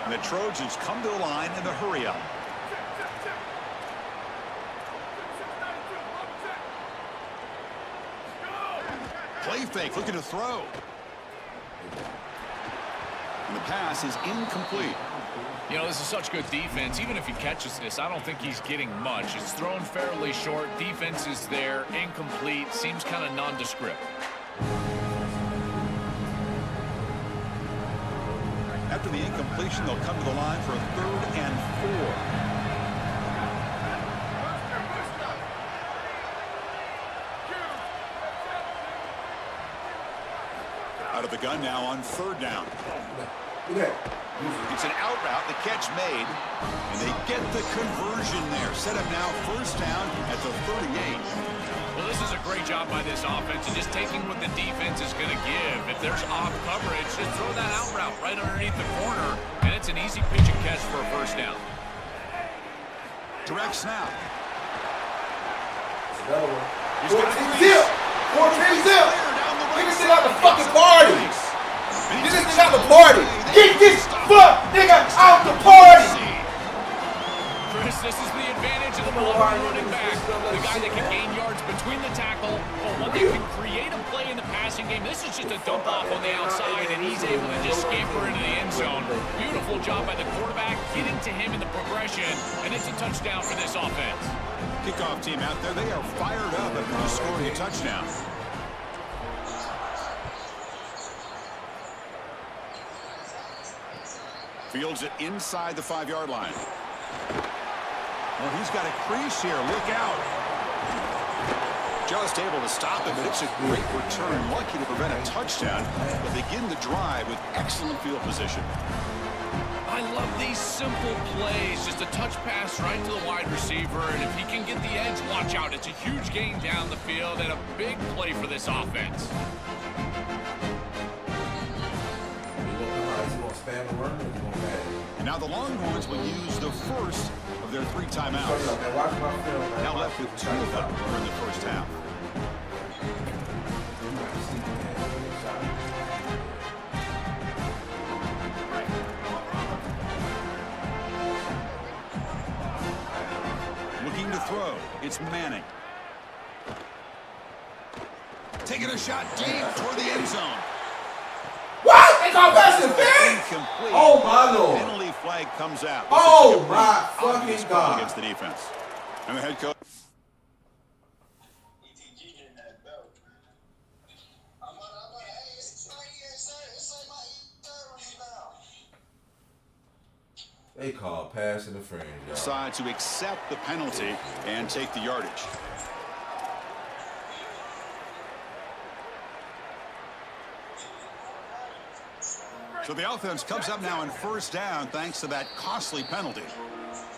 And the Trojans come to the line in the hurry-up. Play fake, looking to throw. And the pass is incomplete. You know, this is such good defense. Even if he catches this, I don't think he's getting much. It's thrown fairly short. Defense is there, incomplete, seems kind of nondescript. After the incompletion, they'll come to the line for a 3rd and 4. Out of the gun now on 3rd down. It's an out route, the catch made, and they get the conversion there. Set up now 1st down at the 38. Well, this is a great job by this offense and just taking what the defense is going to give. If there's off coverage, just throw that out route right underneath the corner, and it's an easy pitch and catch for a 1st down. Direct snap. 14 zip! 14 zip! Get this thing out the fucking party! Get this thing out the party! Get this fuck nigga out the party! Chris, this is the advantage of the mobile running back. The guy that can gain yards between the tackle, but one that can create a play in the passing game. This is just a dump off on the outside, and he's able to just scamper into the end zone. Beautiful job by the quarterback, getting to him in the progression, and it's a touchdown for this offense. Kickoff team out there, they are fired up after just scoring a touchdown. Fields it inside the 5-yard line. Well, he's got a crease here. Look out. Just able to stop him, but it's a great return. Lucky to prevent a touchdown, but begin the drive with excellent field position. I love these simple plays. Just a touch pass right to the wide receiver, and if he can get the edge, watch out. It's a huge gain down the field and a big play for this offense. And now the Longhorns will use the first of their 3 timeouts. Now left with 2 of them during the first half. Looking to throw, it's Manning. Taking a shot deep toward the end zone. What? They call pass interference? Incomplete. Oh, my Lord. Penalty flag comes out. Oh, my fucking God. Against the defense. And the head coach. They call pass interference, y'all. Decide to accept the penalty and take the yardage. So the offense comes up now in first down thanks to that costly penalty.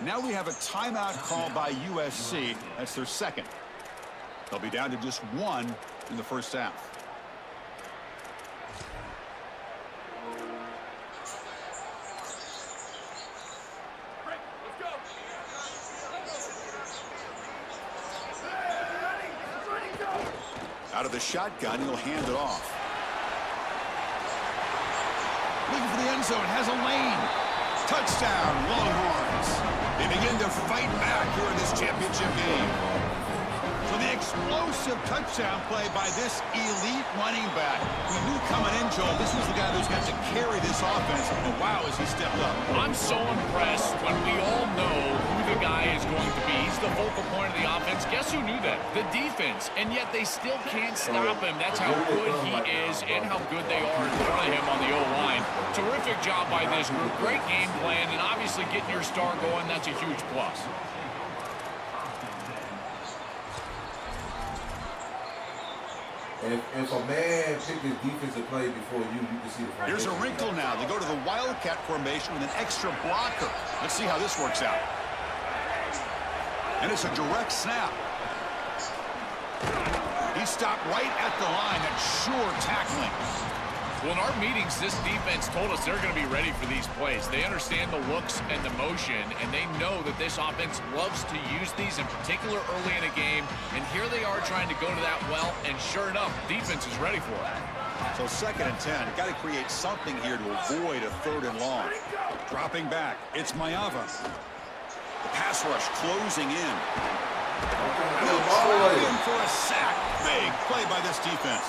Now we have a timeout called by USC. That's their second. They'll be down to just 1 in the first half. Out of the shotgun, he'll hand it off. Looking for the end zone, has a lane. Touchdown, Longhorns. They begin to fight back here in this championship game. So the explosive touchdown play by this elite running back. We knew coming in, Joel, this was the guy who's got to carry this offense. And wow, has he stepped up. I'm so impressed when we all know who the guy is going to be. He's the focal point of the offense. Guess who knew that? The defense. And yet they still can't stop him. That's how good he is and how good they are in front of him on the O-line. Terrific job by this group. Great game plan. And obviously getting your star going, that's a huge plus. If a man picked his defensive play before you can see the formation. Here's a wrinkle now. They go to the Wildcat formation with an extra blocker. Let's see how this works out. And it's a direct snap. He stopped right at the line. That's sure tackling. Well, in our meetings, this defense told us they're going to be ready for these plays. They understand the looks and the motion, and they know that this offense loves to use these, in particular early in a game. And here they are trying to go to that well, and sure enough, defense is ready for it. So 2nd and 10. Got to create something here to avoid a 3rd and long. Dropping back. It's Maiava. The pass rush closing in. Looking for a sack. Big play by this defense.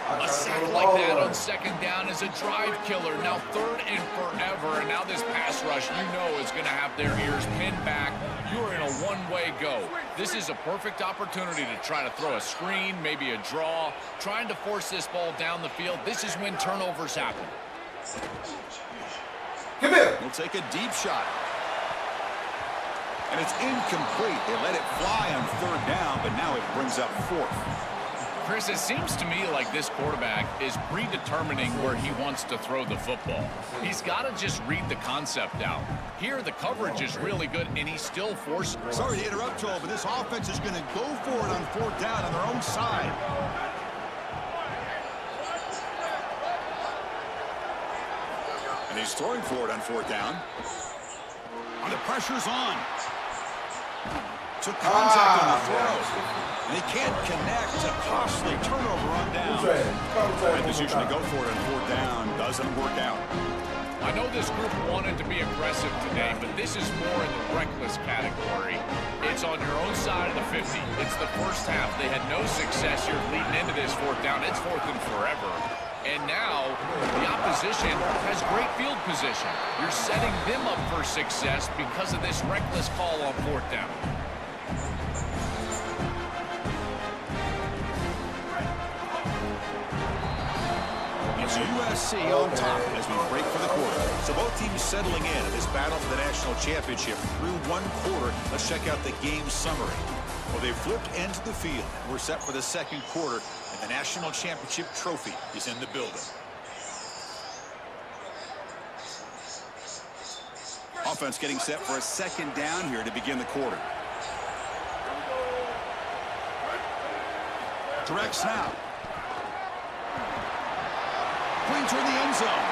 A sack like that on 2nd down is a drive killer. Now 3rd and forever, and now this pass rush, you know, is going to have their ears pinned back. You are in a one-way go. This is a perfect opportunity to try to throw a screen, maybe a draw, trying to force this ball down the field. This is when turnovers happen. Come here. We'll take a deep shot. And it's incomplete. They let it fly on 3rd down, but now it brings up 4th. Chris, it seems to me like this quarterback is predetermining where he wants to throw the football. He's got to just read the concept out. Here, the coverage is really good, and he's still forcing it. Sorry to interrupt, Joel, but this offense is going to go for it on 4th down on their own side. And he's throwing for it on 4th down. And the pressure's on. Took contact on the throw. And he can't connect. A costly turnover on down. And this usually go for it on 4th down. Doesn't work out. I know this group wanted to be aggressive today, but this is more in the reckless category. It's on your own side of the 50. It's the first half. They had no success here leading into this 4th down. It's 4th and forever. And now the opposition has great field position. You're setting them up for success because of this reckless call on 4th down. It's USC on top as we break for the quarter. So both teams settling in this battle for the national championship through 1 quarter. Let's check out the game summary. Well, they've flipped ends of the field. We're set for the second quarter, and the national championship trophy is in the building. Offense getting set for a second down here to begin the quarter. Direct snap. Clean toward the end zone.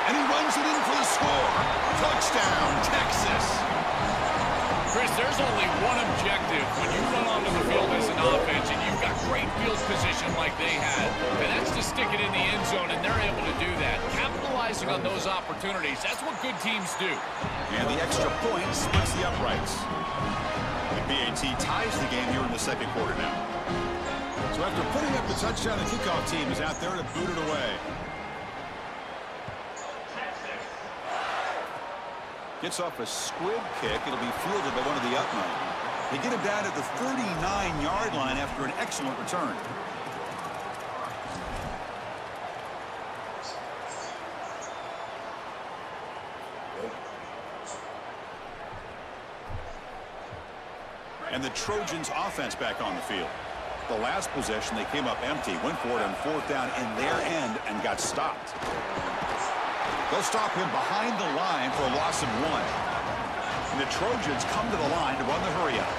And he runs it in for the score. Touchdown, Texas. Chris, there's only one objective when you run onto the field as an offense and you've got great field position like they had, and that's to stick it in the end zone, and they're able to do that. Capitalizing on those opportunities, that's what good teams do. And the extra point splits the uprights. The BAT ties the game here in the second quarter now. So after putting up the touchdown, the kickoff team is out there to boot it away. Gets off a squib kick. It'll be fielded by one of the up men. They get him down at the 39-yard line after an excellent return. And the Trojans offense back on the field. The last possession, they came up empty, went for it on fourth down in their end and got stopped. They'll stop him behind the line for a loss of 1. And the Trojans come to the line to run the hurry up.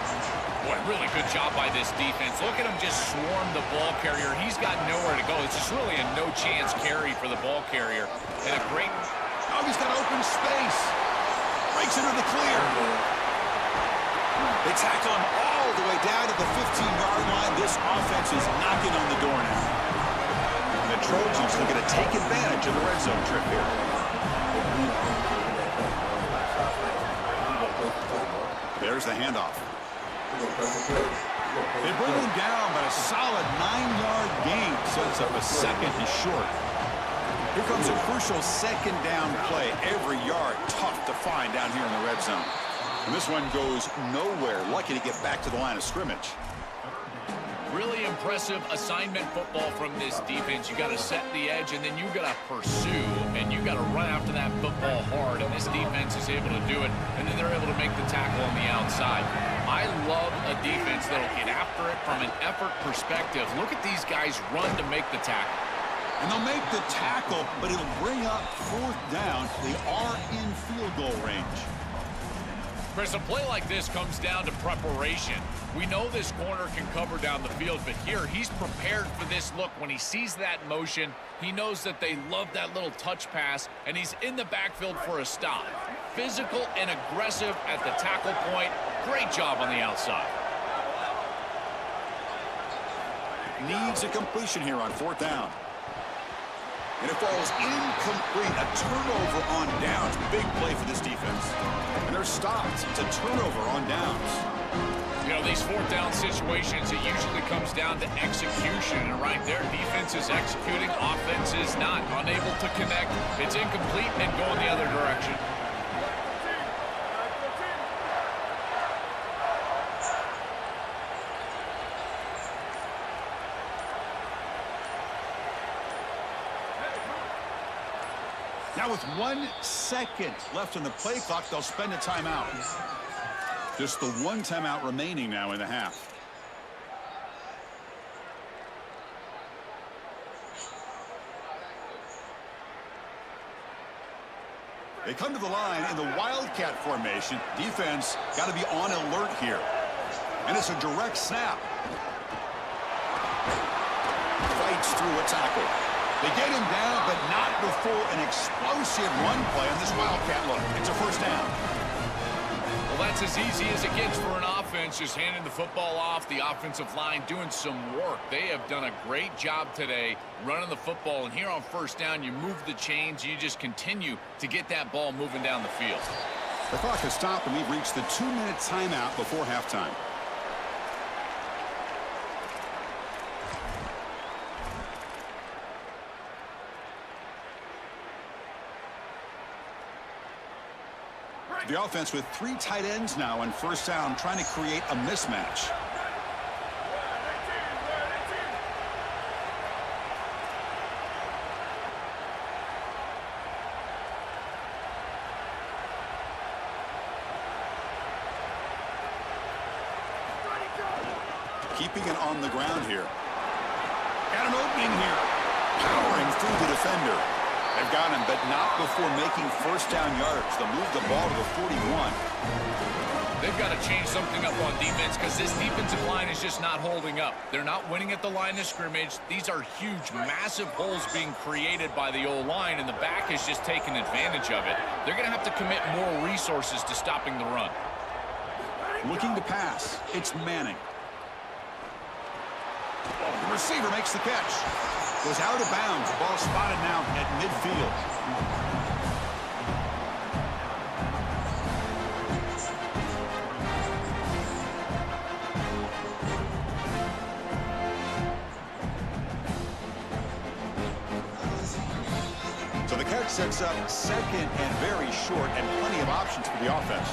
Boy, really good job by this defense. Look at him just swarm the ball carrier. He's got nowhere to go. It's just really a no-chance carry for the ball carrier. And a great... Oh, he's got open space. Breaks into the clear. They tackle him all the way down to the 15-yard line. This offense is knocking on the door now. And the Trojans looking to take advantage of the red zone trip here. There's the handoff. They bring him down, but a solid 9-yard gain sets up a second and short. Here comes a crucial second down play. Every yard tough to find down here in the red zone. And this one goes nowhere. Lucky to get back to the line of scrimmage. Really impressive assignment football from this defense. You got to set the edge, and then you got to pursue, and you got to run after that football hard. And this defense is able to do it, and then they're able to make the tackle on the outside. I love a defense that'll get after it from an effort perspective. Look at these guys run to make the tackle. And they'll make the tackle, but it'll bring up fourth down. They are in field goal range. Chris, a play like this comes down to preparation. We know this corner can cover down the field, but here he's prepared for this look. When he sees that motion, he knows that they love that little touch pass, and he's in the backfield for a stop. Physical and aggressive at the tackle point. Great job on the outside. Needs a completion here on fourth down. And it falls incomplete. A turnover on downs. Big play for this defense. And they're stopped. It's a turnover on downs. You know, these fourth down situations, it usually comes down to execution. And right there, defense is executing, offense is not. Unable to connect. It's incomplete and going the other direction. Now with 1 second left on the play clock, they'll spend a timeout. Just the one timeout remaining now in the half. They come to the line in the Wildcat formation. Defense got to be on alert here. And it's a direct snap. Fights through a tackle. They get him down, but not before an explosive run play on this Wildcat look. It's a first down. Well, that's as easy as it gets for an offense, just handing the football off. The offensive line doing some work. They have done a great job today running the football. And here on first down, you move the chains. You just continue to get that ball moving down the field. The clock has stopped, and we've reached the 2-minute timeout before halftime. The offense with 3 tight ends now on first down, trying to create a mismatch. keeping it on the ground here. Got an opening here. Powering through the defender. They've got him, but not before making first down yards. They'll move the ball to the 41. They've got to change something up on defense because this defensive line is just not holding up. They're not winning at the line of scrimmage. These are huge, massive holes being created by the O-line, and the back is just taking advantage of it. They're going to have to commit more resources to stopping the run. Looking to pass. It's Manning. The receiver makes the catch. Goes out of bounds. Ball spotted now at midfield. So the catch sets up second and very short and plenty of options for the offense.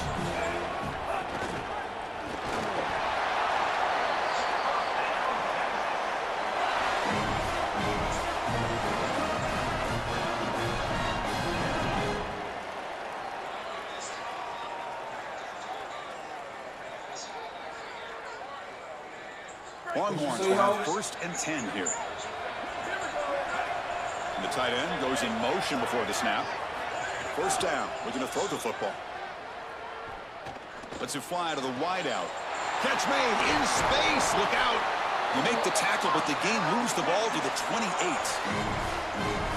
Longhorns will have 1st and 10 here. And the tight end goes in motion before the snap. First down. Looking to throw the football. Lets it fly to the wideout. Catch made in space. Look out. You make the tackle, but the game moves the ball to the 28.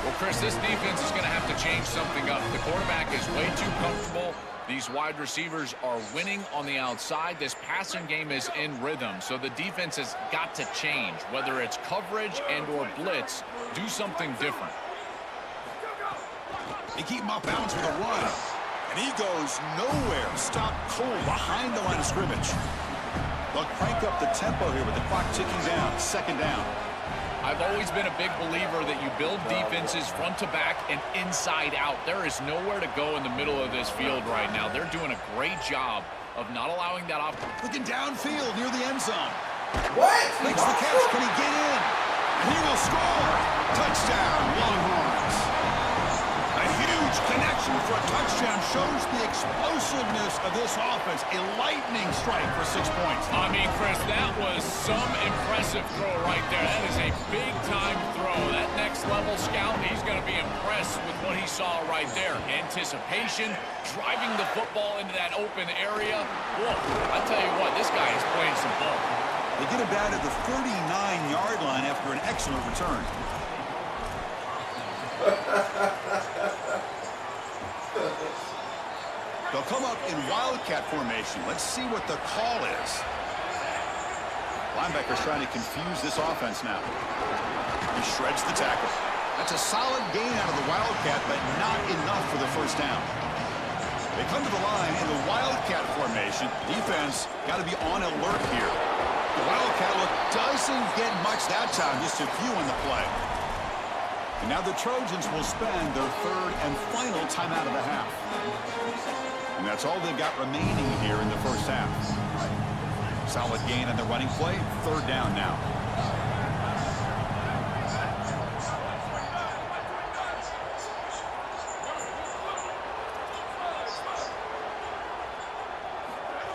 Well, Chris, this defense is going to have to change something up. The quarterback is way too comfortable. These wide receivers are winning on the outside. This passing game is in rhythm, so the defense has got to change. Whether it's coverage and or blitz, do something different. They keep him off balance with a run. And he goes nowhere. Stop cold behind the line of scrimmage. They'll crank up the tempo here with the clock ticking down. 2nd down. I've always been a big believer that you build defenses front to back and inside out. There is nowhere to go in the middle of this field right now. They're doing a great job of not allowing that off. Looking downfield near the end zone. What? Makes the catch. Can he get in? And he will score. Touchdown, Longhorns. A huge connection for a touchdown shows the explosiveness of this offense. A lightning strike for 6 points. I mean, Chris, that was some impressive throw right there. That is a big-time throw. That next-level scout, he's going to be impressed with what he saw right there. Anticipation, driving the football into that open area. Whoa, I tell you what, this guy is playing some ball. They get him down to the 39-yard line after an excellent return. They'll come up in wildcat formation. Let's see what the call is. Linebacker's trying to confuse this offense now. He shreds the tackle. That's a solid gain out of the wildcat, but not enough for the first down. They come to the line in the wildcat formation. Defense got to be on alert here. The wildcat look doesn't get much that time, just a few on the play. And now the Trojans will spend their 3rd and final timeout of the half. And that's all they've got remaining here in the first half. Solid gain on the running play. 3rd down now.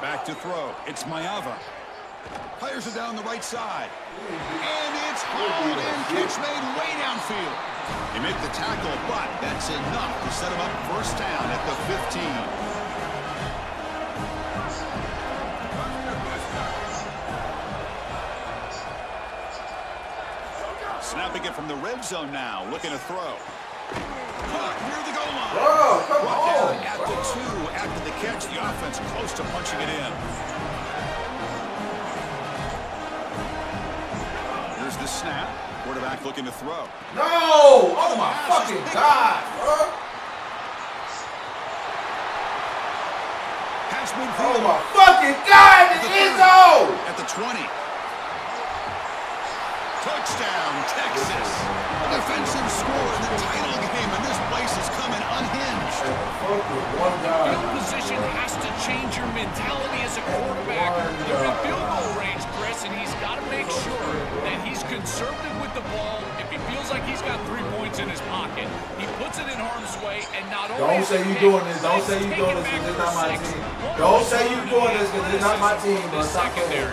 Back to throw. It's Maeva. Fires it down the right side. And it's hauled in. Catch made way downfield. They make the tackle, but that's enough to set him up first down at the 15. Snapping it from the red zone now. Looking to throw. Caught near the goal line. Bro, come on. At the 2 after the catch. The offense close to punching it in. Here's the snap. Quarterback looking to throw. No! Oh my fucking God, bro! Pass Oh midfield. my fucking God! The end zone! At the 20. Touchdown, Texas. A defensive score in the title game, and this place is coming unhinged. Field position has to change your mentality as a quarterback. You're in field goal range, Chris, and he's got to make sure that he's conservative with the ball. If he feels like he's got 3 points in his pocket, he puts it in harm's way, and not only... Don't say you doing this. Don't say you doing this because it's not my team. Don't say you doing this because it's not my team. But secondary.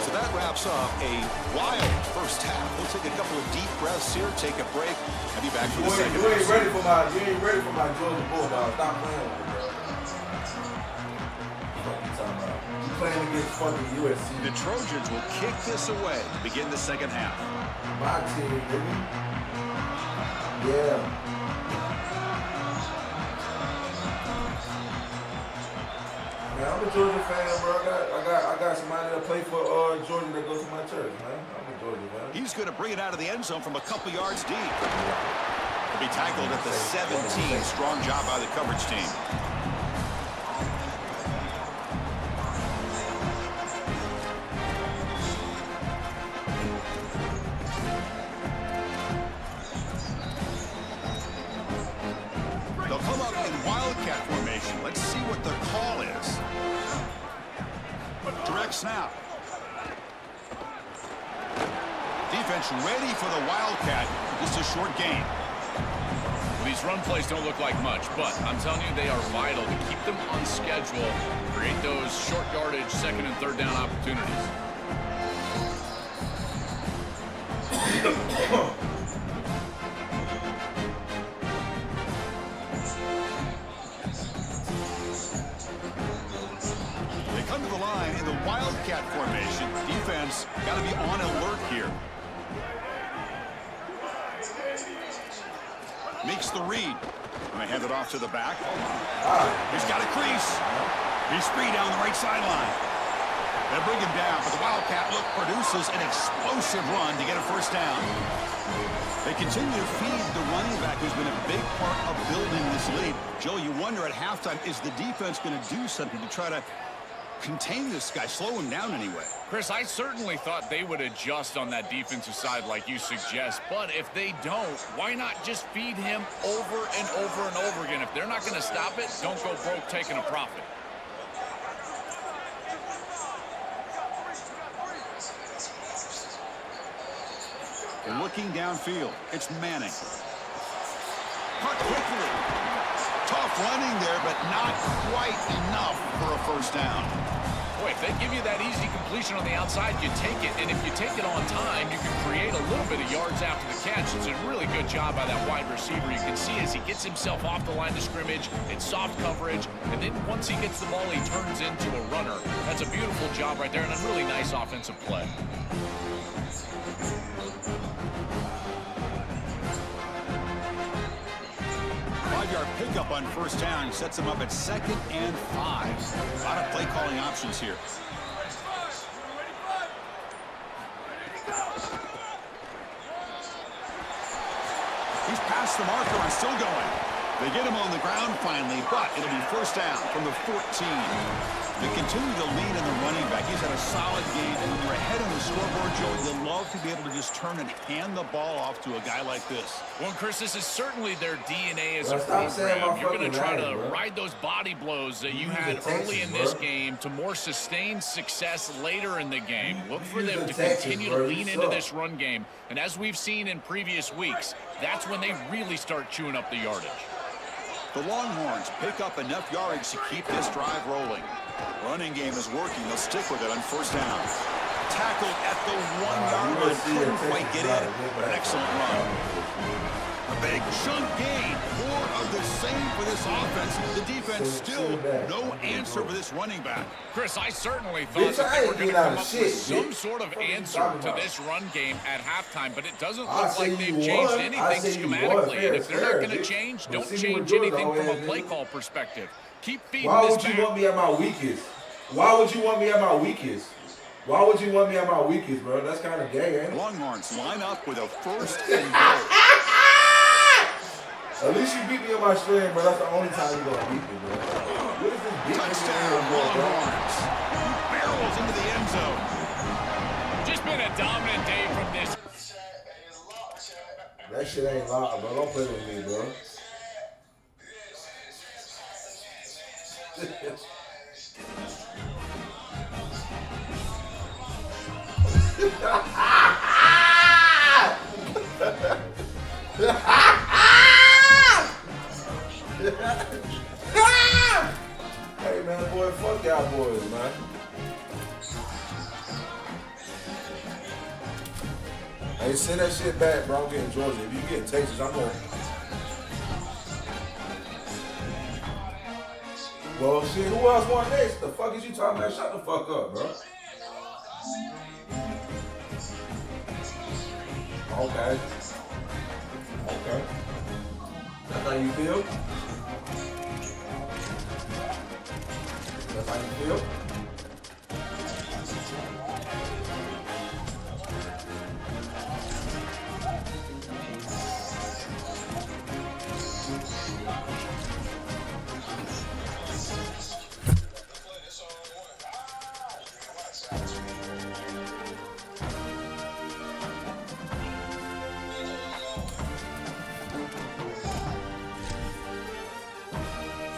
So that wraps up a wild first half. We'll take a couple of deep breaths here, take a break, and be back for the second. You ain't ready for my Georgia Bulldogs. Stop playing with me, bro. What you talking about? You playing against fucking USC. The Trojans will kick this away to begin the second half. My team, baby. Yeah. Man, I'm a Georgia fan, bro. I got somebody that play for Georgia that goes to my church, man. I'm a Georgia fan. He's going to bring it out of the end zone from a couple yards deep. He'll be tackled at the 17. Strong job by the coverage team. They'll come up in wildcat formation. Let's see what the call is. Direct snap. Defense ready for the wildcat. Just a short gain. These run plays don't look like much, but I'm telling you, they are vital to keep them on schedule, create those short yardage second and third down opportunities. They come to the line in the wildcat formation. Defense got to be on alert here. Makes the read. And they hand it off to the back. He's got a crease. He's free down the right sideline. They bring him down, but the Wildcat look produces an explosive run to get a first down. They continue to feed the running back, who's been a big part of building this lead. Joe, you wonder at halftime, is the defense going to do something to try to contain this guy, slow him down anyway? Chris, I certainly thought they would adjust on that defensive side like you suggest, but if they don't, why not just feed him over and over and over again? If they're not going to stop it, don't go broke taking a profit. And looking downfield, it's Manning. Cut quickly. Tough running there, but not quite enough for a first down. Boy, if they give you that easy completion on the outside, you take it. And if you take it on time, you can create a little bit of yards after the catch. It's a really good job by that wide receiver. You can see as he gets himself off the line of scrimmage, it's soft coverage. And then once he gets the ball, he turns into a runner. That's a beautiful job right there and a really nice offensive play. 5-yard pickup on first down sets them up at 2nd and 5. A lot of play calling options here. He's past the marker and still going. They get him on the ground finally, but it'll be first down from the 14. They continue to lean in the running back. He's had a solid game, and when you're ahead on the scoreboard, Joe, you'll love to be able to just turn and hand the ball off to a guy like this. Well, Chris, this is certainly their DNA as a program. You're going to try to ride those body blows that you had early in this game to more sustained success later in the game. Look for them to continue to lean into this run game. And as we've seen in previous weeks, that's when they really start chewing up the yardage. The Longhorns pick up enough yardage to keep this drive rolling. Running game is working. They'll stick with it on first down. Tackled at the 1-yard line. Couldn't quite get in, but an excellent run. A big chunk gain. More of the same for this offense. The defense still no answer for this running back. Chris, I certainly thought that they were going to come up with some sort of answer to this run game at halftime, but it doesn't look like they've changed anything schematically. And if they're not going to change, don't change anything from a play call perspective. Keep feeding Why this would you want me at my weakest? Why would you want me at my weakest? Why would you want me at my weakest, bro? That's kind of gay, ain't it? Longhorns line up with a first and goal. At least you beat me on my string, bro. That's the only time you're going to beat me, bro. What is this beat? Touchdown, Longhorns. Barrels into the end zone. Just been a dominant day from this. That shit ain't locked, bro. Don't play with me, bro. Hey man, boy, fuck y'all boys, man. send that shit back, bro. I'm getting Georgia. If you get Texas, I'm going. Well, shit, who else won next? The fuck is you talking about? Shut the fuck up, bro. Okay. Okay. That's how you feel? That's how you feel?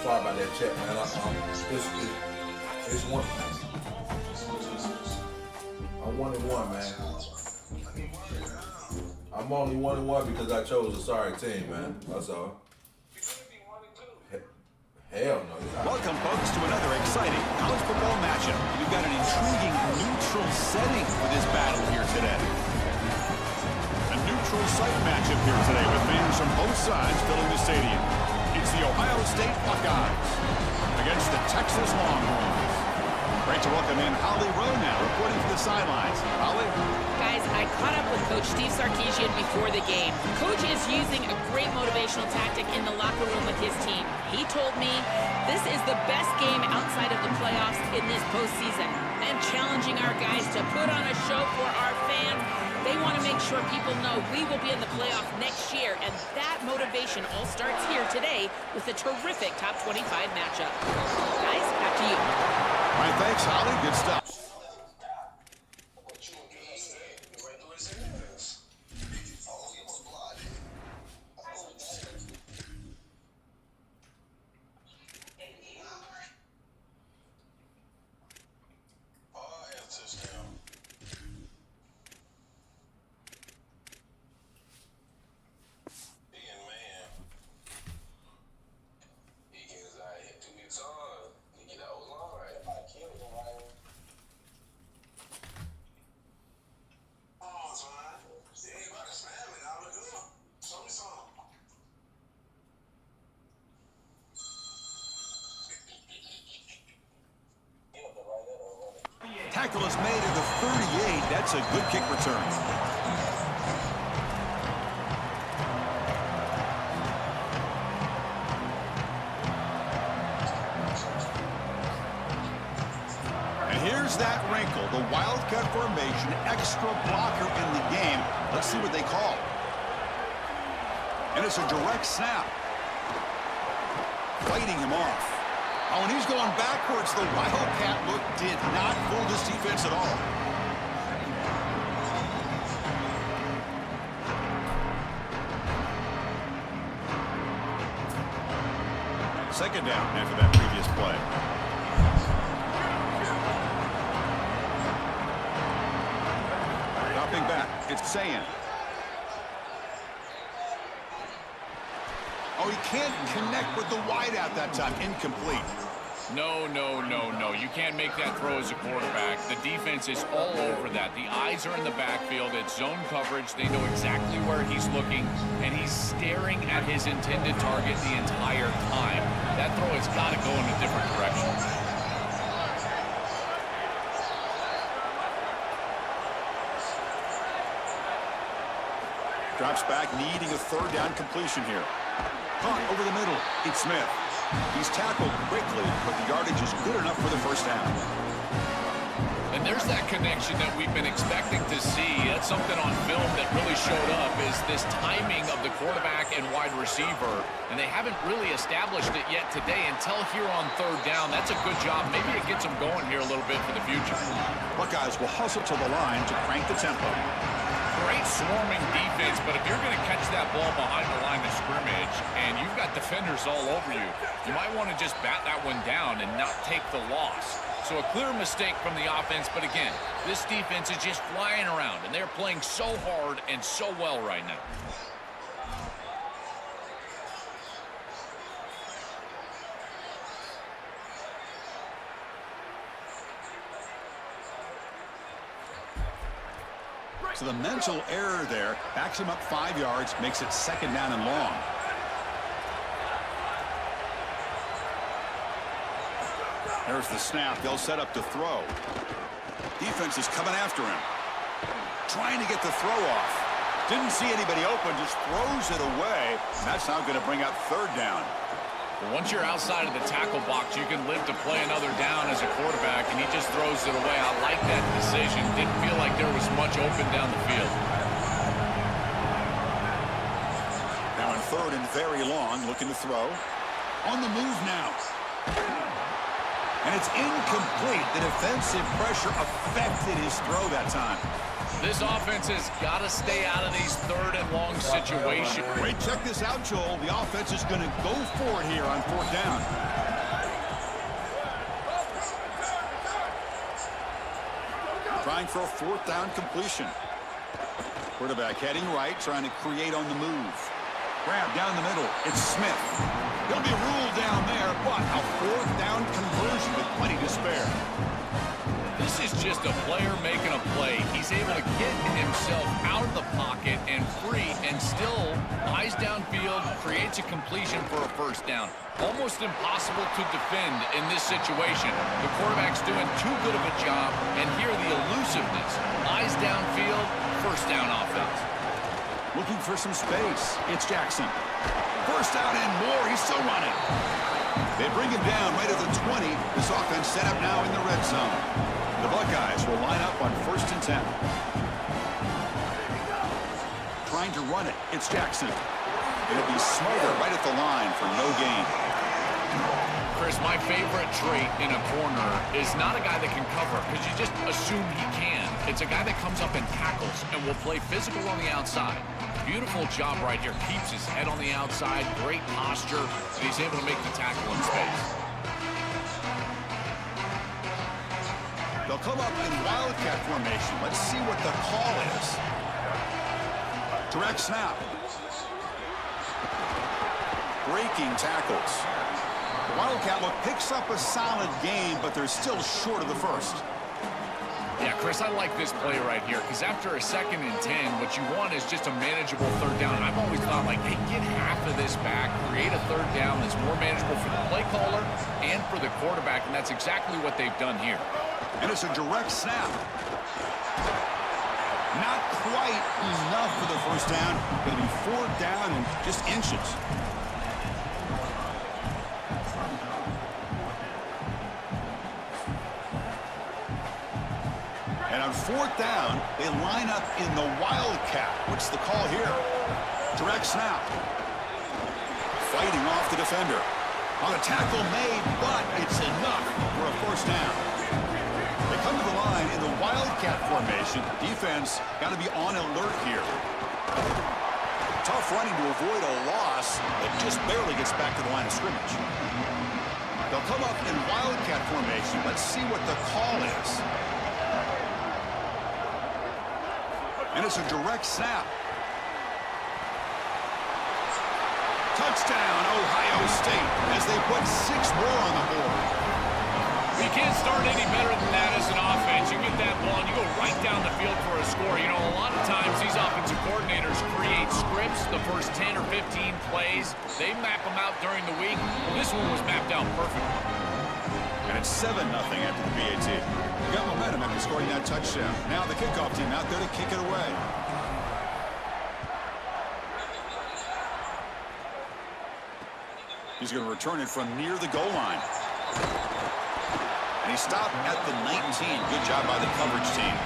Sorry about that check, man. It's one. I'm 1-1, man. I'm only 1-1 because I chose a sorry team, man. That's all. Hell no. Welcome, folks, to another exciting college football matchup. We've got an intriguing neutral setting for this battle here today. A neutral site matchup here today with fans from both sides filling the stadium. It's the Ohio State Buckeyes against the Texas Longhorns. Great to welcome in Holly Rowe now, reporting for the sidelines. Holly? Guys, I caught up with Coach Steve Sarkisian before the game. Coach is using a great motivational tactic in the locker room with his team. He told me this is the best game outside of the playoffs in this postseason, and challenging our guys to put on a show for our fans. They want to make sure people know we will be in the playoff next year, and that motivation all starts here today with a terrific top 25 matchup. Guys, back to you. All right, thanks, Holly. Good stuff. Tackle is made at the 38. That's a good kick return. And here's that wrinkle, the wildcat formation, extra blocker in the game. Let's see what they call. And it's a direct snap. Fighting him off. Oh, and he's going backwards. The wildcat look did not fool this defense at all. Second down after that previous play. Dropping back, it's Sayin. Oh, he can't connect with the wideout that time. Incomplete. No. You can't make that throw as a quarterback. The defense is all over that. The eyes are in the backfield. It's zone coverage. They know exactly where he's looking, and he's staring at his intended target the entire time. That throw has got to go in a different direction. Drops back, needing a third down completion here. Caught over the middle. It's Smith. He's tackled quickly, but the yardage is good enough for the first down. And there's that connection that we've been expecting to see. That's something on film that really showed up, is this timing of the quarterback and wide receiver. And they haven't really established it yet today until here on third down. That's a good job. Maybe it gets them going here a little bit for the future. Buckeyes will hustle to the line to crank the tempo. Great swarming defense, but if you're going to catch that ball behind the line of scrimmage and you've got defenders all over you, you might want to just bat that one down and not take the loss. So a clear mistake from the offense, but again, this defense is just flying around, and they're playing so hard and so well right now. So the mental error there backs him up 5 yards, makes it 2nd down and long. There's the snap. They'll set up to throw. Defense is coming after him. Trying to get the throw off. Didn't see anybody open, just throws it away. That's now going to bring up 3rd down. But once you're outside of the tackle box, you can live to play another down as a quarterback, and he just throws it away. I like that decision. Didn't feel like there was much open down the field. Now in 3rd and very long, looking to throw. On the move now. And it's incomplete. The defensive pressure affected his throw that time. This offense has got to stay out of these 3rd and long situations. Great, check this out, Joel. The offense is going to go for it here on 4th down. Trying for a 4th down completion. Quarterback heading right, trying to create on the move. Grab down the middle. It's Smith. He'll be ruled down there, but a 4th down conversion with plenty to spare. This is just a player making a play. He's able to get himself out of the pocket and free and still eyes downfield, creates a completion for a 1st down. Almost impossible to defend in this situation. The quarterback's doing too good of a job, and here the elusiveness. Eyes downfield, 1st down offense. Looking for some space. It's Jackson. 1st down and more. He's still running. They bring him down right at the 20. This offense set up now in the red zone. The Buckeyes will line up on 1st and 10. Trying to run it. It's Jackson. It'll be smothered right at the line for no gain. Chris, my favorite trait in a corner is not a guy that can cover because you just assume he can. It's a guy that comes up and tackles and will play physical on the outside. Beautiful job right here. Keeps his head on the outside. Great posture. And he's able to make the tackle in space. They'll come up in wildcat formation. Let's see what the call is. Direct snap. Breaking tackles. The Wildcat look picks up a solid game, but they're still short of the 1st. Yeah, Chris, I like this play right here because after a 2nd and 10, what you want is just a manageable 3rd down. And I've always thought, like, hey, get half of this back, create a 3rd down that's more manageable for the play caller and for the quarterback, and that's exactly what they've done here. And it's a direct snap. Not quite enough for the 1st down. Going to be 4th down and just inches. And on 4th down, they line up in the wildcat. What's the call here? Direct snap. Fighting off the defender. On a tackle made, but it's enough for a 1st down. They come to the line in the wildcat formation. Defense got to be on alert here. Tough running to avoid a loss that just barely gets back to the line of scrimmage. They'll come up in wildcat formation. Let's see what the call is. And it's a direct snap. Touchdown, Ohio State, as they put 6 more on the board. You can't start any better than that as an offense. You get that ball, and you go right down the field for a score. You know, a lot of times these offensive coordinators create scripts the first 10 or 15 plays. They map them out during the week. Well, this one was mapped out perfectly. And it's 7-0 after the PAT. You got momentum after scoring that touchdown. Now the kickoff team out there to kick it away. He's going to return it from near the goal line. And he stopped at the 19. Good job by the coverage team.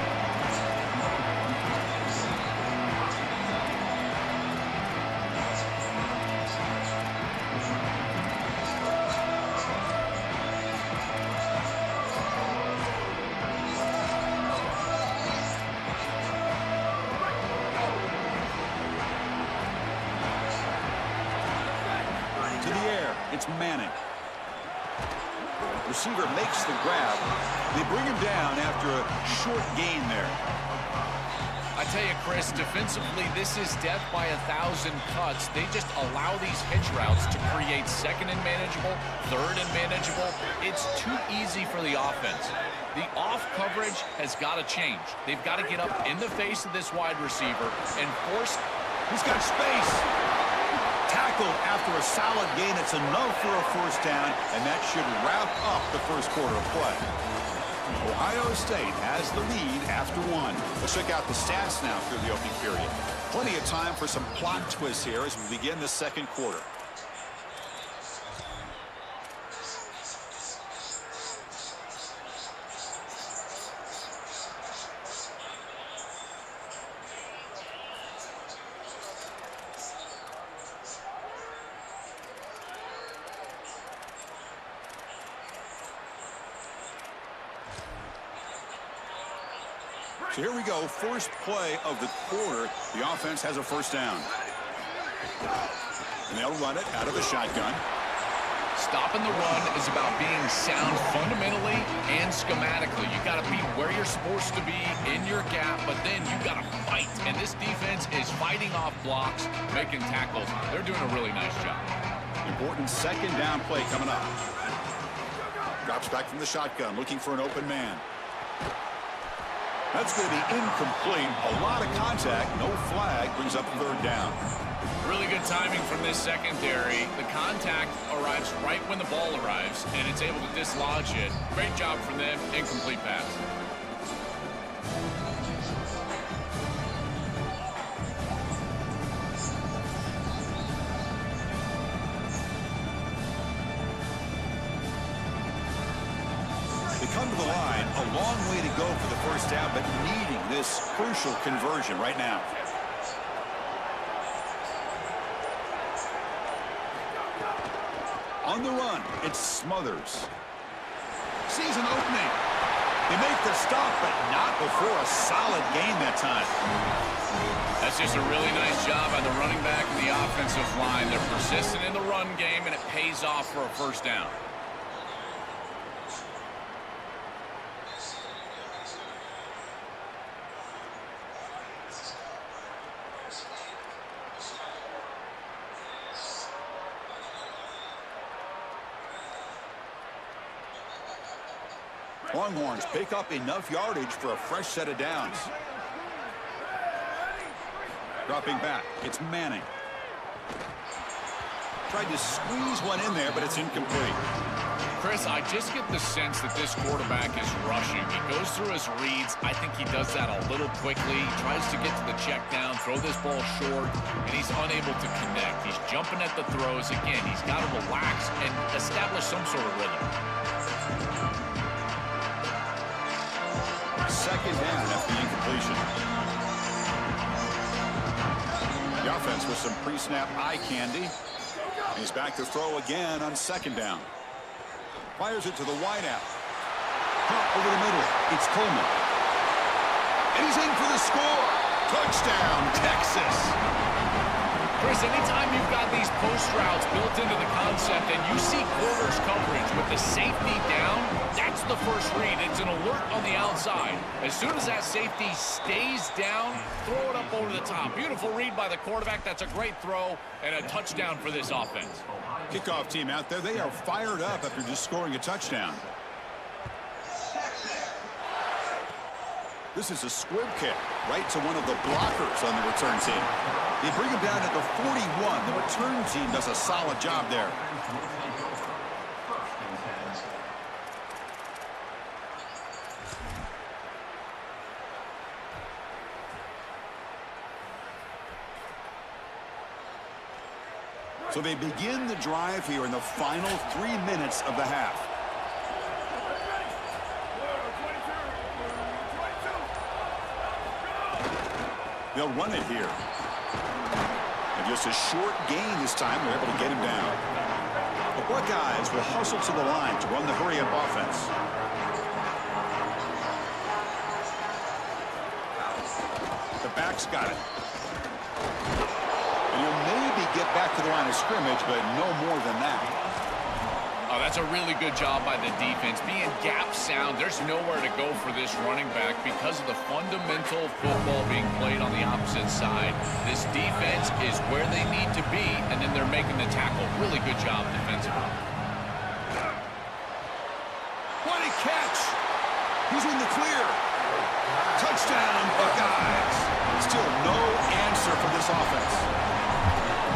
To the air, it's Manning. Receiver makes the grab. They bring him down after a short gain there. I tell you, Chris, defensively, this is death by 1,000 cuts. They just allow these hitch routes to create second and manageable, third and manageable. It's too easy for the offense. The off coverage has got to change. They've got to get up in the face of this wide receiver and force. He's got space. Tackled after a solid gain. It's enough for a first down, and that should wrap up the first quarter of play. Ohio State has the lead after 1. Let's check out the stats now through the opening period. Plenty of time for some plot twists here as we begin the second quarter. So here we go, first play of the quarter. The offense has a first down. And they'll run it out of the shotgun. Stopping the run is about being sound fundamentally and schematically. You got to be where you're supposed to be in your gap, but then you got to fight. And this defense is fighting off blocks, making tackles. They're doing a really nice job. Important second down play coming up. Drops back from the shotgun, looking for an open man. That's going to be incomplete. A lot of contact, no flag, brings up third down. Really good timing from this secondary. The contact arrives right when the ball arrives, and it's able to dislodge it. Great job from them. Incomplete pass. Come to the line, a long way to go for the first down, but needing this crucial conversion right now. On the run, it's Smothers. Sees an opening. They make the stop, but not before a solid gain that time. That's just a really nice job by the running back and the offensive line. They're persistent in the run game, and it pays off for a first down. Longhorns pick up enough yardage for a fresh set of downs. Dropping back, it's Manning. Tried to squeeze one in there, but it's incomplete. Chris, I just get the sense that this quarterback is rushing. He goes through his reads. I think he does that a little quickly. He tries to get to the check down, throw this ball short, and he's unable to connect. He's jumping at the throws. Again, he's got to relax and establish some sort of rhythm. Second down after the incompletion. The offense with some pre-snap eye candy. He's back to throw again on second down. Fires it to the wideout. Caught over the middle. It's Coleman. And he's in for the score. Touchdown, Texas. Chris, anytime you've got these post routes built into the concept and you see quarters coverage with the safety down, that's the first read. It's an alert on the outside. As soon as that safety stays down, throw it up over the top. Beautiful read by the quarterback. That's a great throw and a touchdown for this offense. Kickoff team out there, they are fired up after just scoring a touchdown. This is a squib kick right to one of the blockers on the return team. They bring him down at the 41. The return team does a solid job there. So they begin the drive here in the final 3 minutes of the half. They'll run it here. And just a short gain this time. They're able to get him down. The Buckeyes will hustle to the line to run the hurry-up offense. The back's got it. And he'll maybe get back to the line of scrimmage, but no more than that. Oh, that's a really good job by the defense. Being gap sound, there's nowhere to go for this running back because of the fundamental football being played on the opposite side. This defense is where they need to be, and then they're making the tackle. Really good job defensively. What a catch! He's in the clear. Touchdown, Buckeyes. Still no answer for this offense.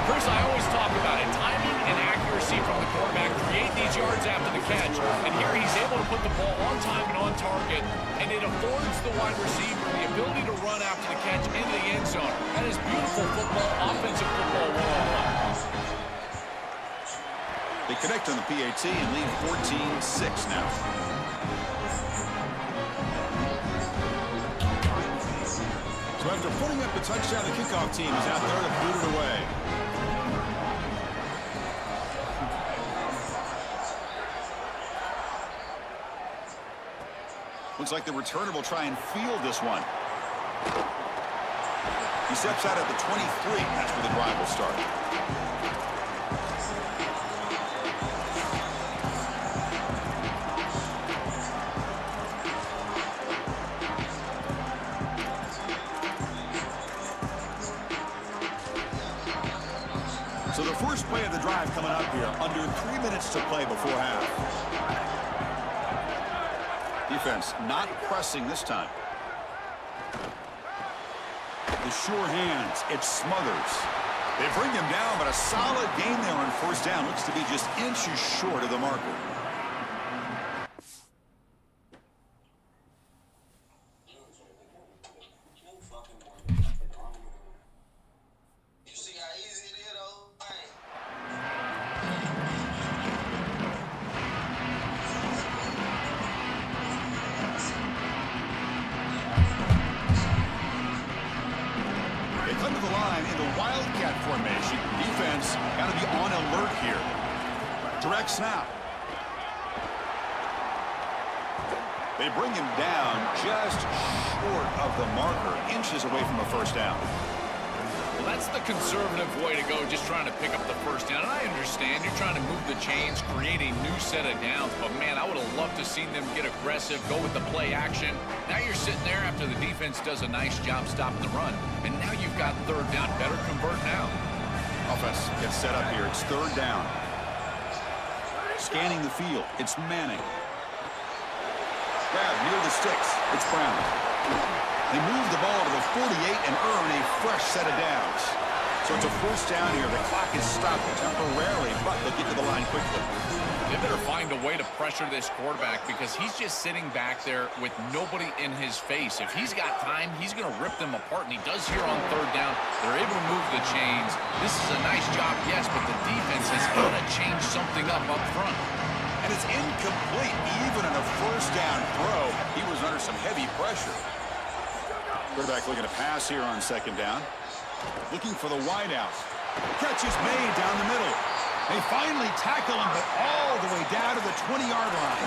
Chris, I always talk about it. Timing and accuracy from the quarterback create these yards after the catch. And here he's able to put the ball on time and on target. And it affords the wide receiver the ability to run after the catch into the end zone. That is beautiful football, offensive football one-on-one. They connect on the PAT and lead 14-6 now. So after putting up the touchdown, the kickoff team is out there to boot it away. Looks like the returner will try and field this one. He steps out at the 23. That's where the drive will start. So the first play of the drive coming up here, under 3 minutes to play before half. Defense not pressing this time. The sure hands, it Smothers. They bring him down, but a solid gain there on first down. Looks to be just inches short of the marker. Formation. Defense got to be on alert here. Direct snap. They bring him down just short of the marker, inches away from a first down. Well, that's the conservative way to go, just trying to pick up the first down. And I understand you're trying to move the chains, create a new set of downs, but man, I would have loved to have seen them get aggressive, go with the play action. Now you're sitting there after the defense does a nice job stopping the run, and now you've got third down. Better convert now. Offense gets set up here. It's third down. Scanning the field. It's Manning. Grab near the sticks. It's Brown. They move the ball to the 48 and earn a fresh set of downs. So it's a first down here. The clock is stopped temporarily, but they'll get to the line quickly. They better find a way to pressure this quarterback because he's just sitting back there with nobody in his face. If he's got time, he's going to rip them apart, and he does here on third down. They're able to move the chains. This is a nice job, yes, but the defense has got to change something up front. And it's incomplete. Even on a first down throw, he was under some heavy pressure. Quarterback looking to pass here on second down. Looking for the wideout. Catch is made down the middle. They finally tackle him, but all the way down to the 20-yard line.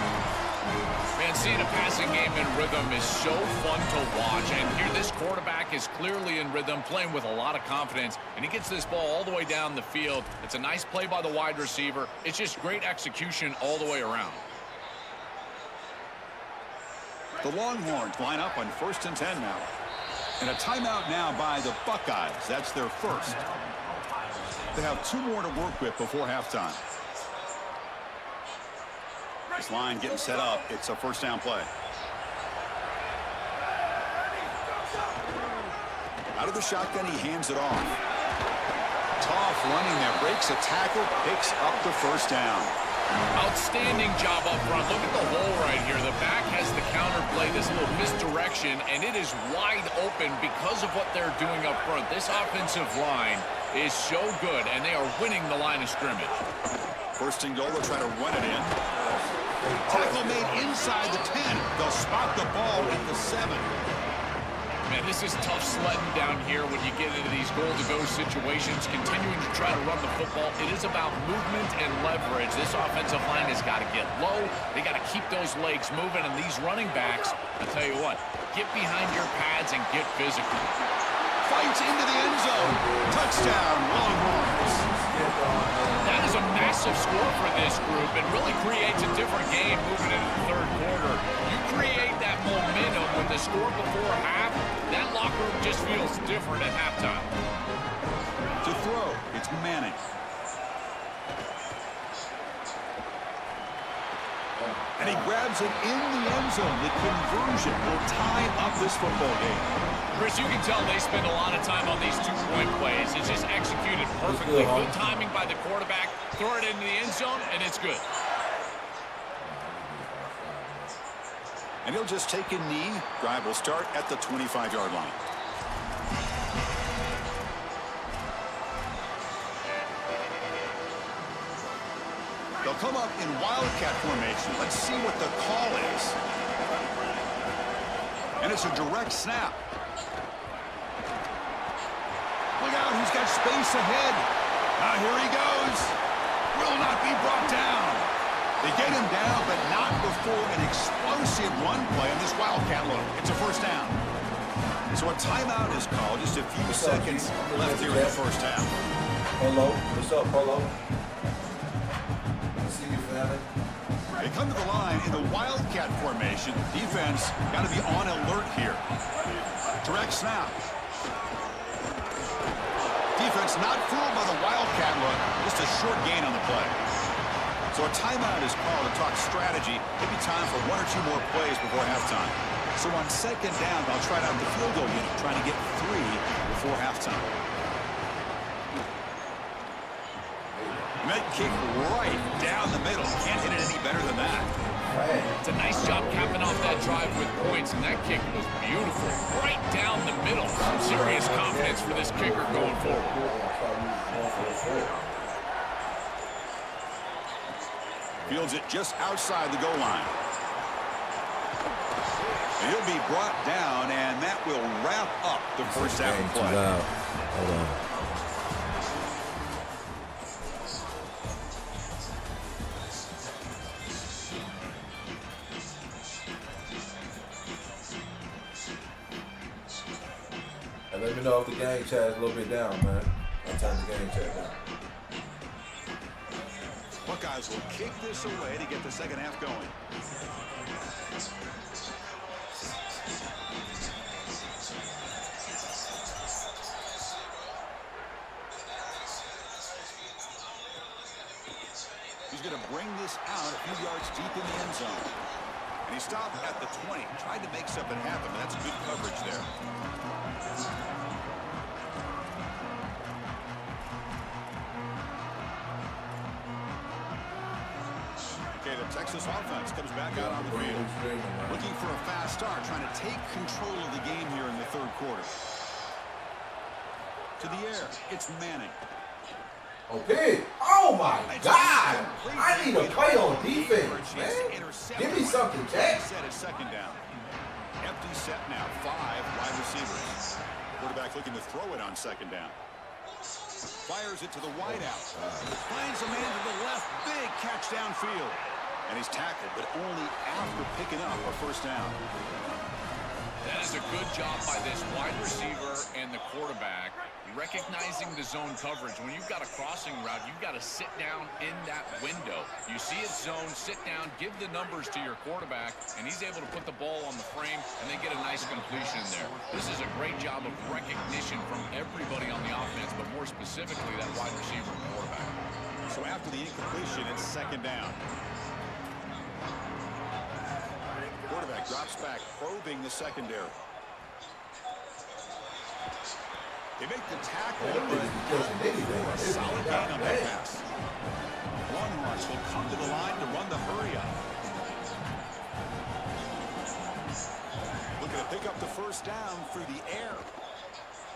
Man, seeing a passing game in rhythm is so fun to watch. And here this quarterback is clearly in rhythm, playing with a lot of confidence. And he gets this ball all the way down the field. It's a nice play by the wide receiver. It's just great execution all the way around. The Longhorns line up on 1st and 10 now. And a timeout now by the Buckeyes. That's their first. They have 2 more to work with before halftime. This line getting set up. It's a first down play. Out of the shotgun, he hands it off. Tough running there. Breaks a tackle, picks up the first down. Outstanding job up front. Look at the hole right here. The back has the counter play, this little misdirection, and it is wide open because of what they're doing up front. This offensive line is so good, and they are winning the line of scrimmage. First and goal, they'll try to run it in. Tackle made inside the 10. They'll spot the ball at the 7. Man, this is tough sledding down here when you get into these goal-to-go situations, continuing to try to run the football. It is about movement and leverage. This offensive line has got to get low. They got to keep those legs moving, and these running backs, I'll tell you what, get behind your pads and get physical. Fights into the end zone. Touchdown, Longhorns. That is a massive massive score for this group. It really creates a different game moving into the third quarter. You create that momentum with the score before half, that locker room just feels different at halftime. To throw, it's Manning. And he grabs it in the end zone. The conversion will tie up this football game. Chris, you can tell they spend a lot of time on these two-point plays. It's just executed perfectly. Good timing by the quarterback. Throw it into the end zone, and it's good. And he'll just take a knee. Drive will start at the 25-yard line. They'll come up in wildcat formation. Let's see what the call is. And it's a direct snap. Look out, he's got space ahead. Here he goes. Will not be brought down. They get him down, but not before an explosive run play on this wildcat look. It's a first down. So a timeout is called. Just a few seconds left here in the first half. Polo, what's up, Polo? They come to the line in the wildcat formation. Defense got to be on alert here. Direct snap. Defense not fooled by the wildcat look. Just a short gain on the play. So a timeout is called to talk strategy. Maybe time for one or two more plays before halftime. So on second down, they'll try out the field goal unit, trying to get 3 before halftime. Met kick right down the middle. Can't hit it any better than that. It's a nice job capping off that drive with points, and that kick was beautiful. Right down the middle. Some serious confidence for this kicker going forward. Fields it just outside the goal line. And he'll be brought down, and that will wrap up the first half of play. Hold on. And let me know if the game chat is a little bit down, man. I'll turn the game chat down. Buckeyes will kick this away to get the second half going. He's going to bring this out a few yards deep in the end zone. And he stopped at the 20. Tried to make something happen, but that's good coverage there. Okay, the Texas offense comes back out on the field. Looking for a fast start, trying to take control of the game here in the third quarter. To the air, it's Manning. Okay. Oh my God! I need a play on defense, man. Give me something, Jack. Set is second down. Empty set now. 5 wide receivers. Quarterback looking to throw it on second down. Fires it to the wideout. Finds a man to the left. Big catch downfield. And he's tackled, but only after picking up a first down. That is a good job by this wide receiver and the quarterback, recognizing the zone coverage. When you've got a crossing route, you've got to sit down in that window. You see it's zone, sit down, give the numbers to your quarterback, and he's able to put the ball on the frame, and they get a nice completion there. This is a great job of recognition from everybody on the offense, but more specifically that wide receiver and quarterback. So after the incompletion, it's second down. Quarterback drops back, probing the secondary. They make the tackle. Solid gain on that pass. Longhorns will come to the line to run the hurry up. Looking to pick up the first down through the air.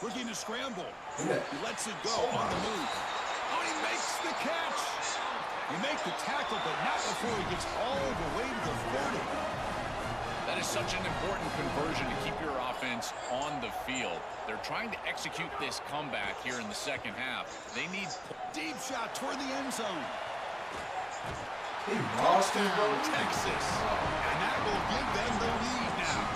Looking to scramble. He lets it go on the move. Oh, he makes the catch. He makes the tackle, but not before he gets all the way to the 40. That is such an important conversion to keep your offense on the field. They're trying to execute this comeback here in the second half. They need deep shot toward the end zone. Austin, Texas. And that will give them the lead now.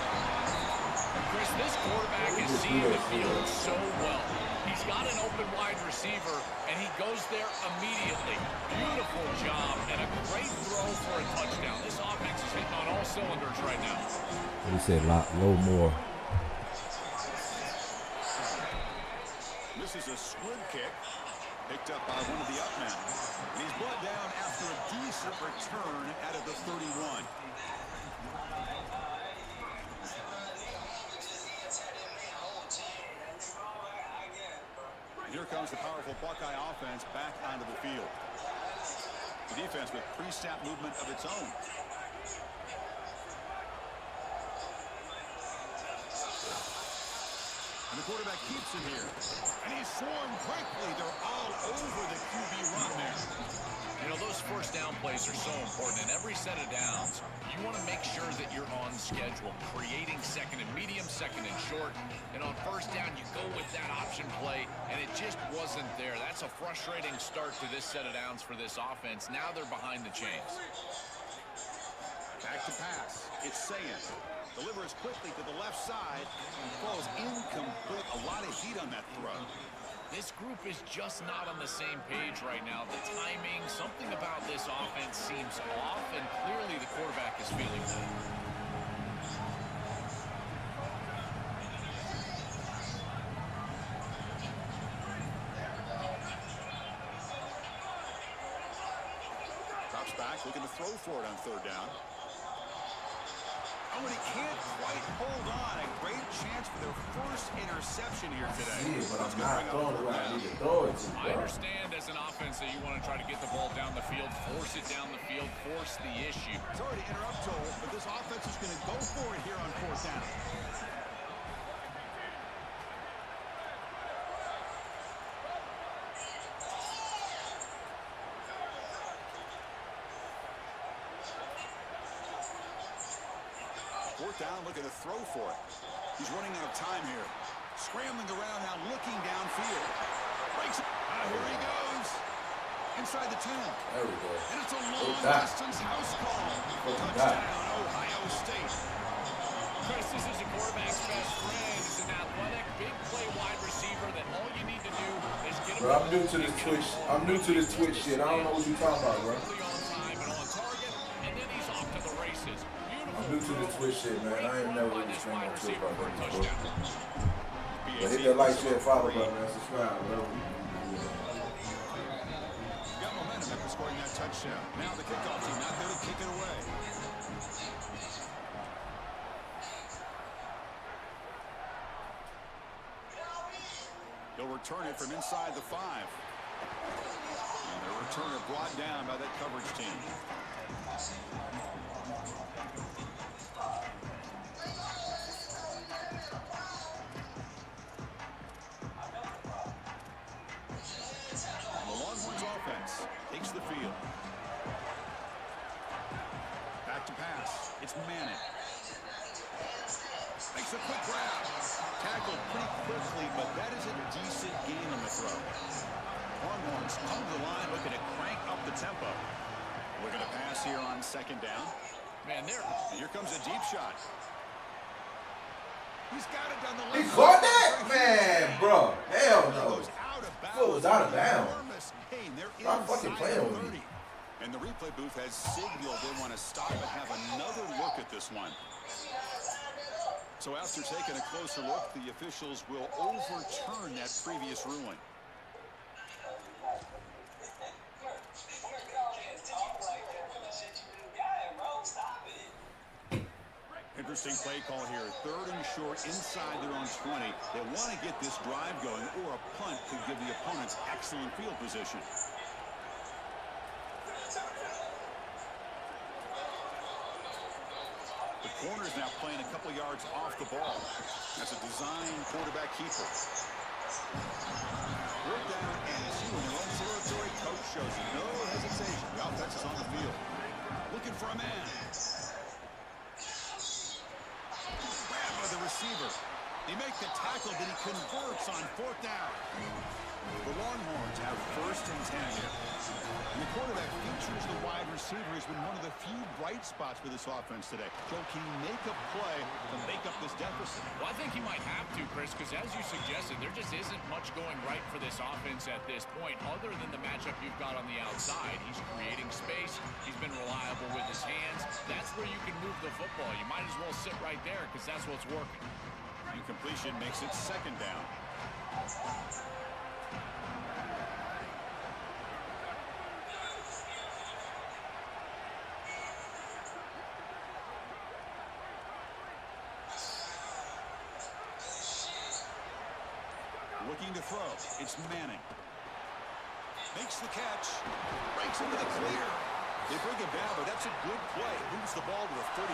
Chris, this quarterback has seen the field so well. He's got an open wide receiver, and he goes there immediately. Beautiful job, and a great throw for a touchdown. This offense is hitting on all cylinders right now. He said a lot, low more. This is a squib kick picked up by one of the up men. And he's brought down after a decent return out of the 31. And here comes the powerful Buckeye offense back onto the field. The defense with pre-snap movement of its own. And the quarterback keeps it here. And he's swarmed quickly. They're all over the QB run there. You know, those first down plays are so important. In every set of downs, you want to make sure that you're on schedule, creating second and medium, second and short. And on first down, you go with that option play, and it just wasn't there. That's a frustrating start to this set of downs for this offense. Now they're behind the chains. Back to pass. It's Sayan. Delivers quickly to the left side and falls incomplete. A lot of heat on that throw. This group is just not on the same page right now. The timing, something about this offense seems off, and clearly the quarterback is feeling that. Drops back, looking to throw for it on third down. Oh, and he can't quite hold on. A great chance for their first interception here today. Yeah, but I'm not throwing it where I need to throw it to. I understand as an offense that you want to try to get the ball down the field, force it down the field, force the issue. Sorry to interrupt, Joel, but this offense is going to go for it here on fourth down. Fourth down, looking to throw for it. He's running out of time here. Scrambling around now, looking downfield. Breaks it. Here he goes. Inside the 10. There we go. And it's a long-distance house call. Touchdown, Ohio State. Chris, this is a quarterback's best friend. He's an athletic, big play wide receiver that all you need to do is get him. Bro, I'm new to this Twitch. I'm new to this Twitch shit. I don't know what you're talking about, bro. On time and on target, and then he's off to the races. I'm new to this Twitch shit, man. I ain't never really streamed on Twitch about that before. But hit that like, share, follow button, man. Subscribe, bro. Got momentum after scoring that touchdown. Now the kickoff team not there to kick it away. They'll return it from inside the 5. And the returner brought down by that coverage team. The Longhorns offense takes the field. Back to pass. It's Manning. Makes a quick grab. Tackled pretty quickly, but that is a decent gain on the throw. Longhorns come to the line looking to crank up the tempo. Looking to pass here on second down. Man, there. Here comes a deep shot. He's got it down the left. He caught that? Man, bro. Hell no. Goes out of bounds. Foot was out of bounds. Enormous gain. They're Stop fucking inside playing the with me. 30. And the replay booth has signaled they want to stop and have another look at this one. So after taking a closer look, the officials will overturn that previous ruling. Interesting play call here. Third and short inside their own 20. They want to get this drive going, or a punt could give the opponents excellent field position. The corner's now playing a couple yards off the ball. That's a design quarterback keeper. Fourth down and 2 in their own territory. Coach shows no hesitation. The offense is on the field. Looking for a man. Grab by the receiver. They make the tackle, but he converts on fourth down. The Longhorns have 1st and 10 here. And the quarterback features the wide receiver has been one of the few bright spots for this offense today. Joe, can he make a play to make up this deficit? Well, I think he might have to, Chris, because as you suggested, there just isn't much going right for this offense at this point, other than the matchup you've got on the outside. He's creating space. He's been reliable with his hands. That's where you can move the football. You might as well sit right there because that's what's working. Incompletion makes it 2nd down. Looking to throw. It's Manning. Makes the catch. Breaks into the clear. They bring him down, but that's a good play. Moves the ball to the 39.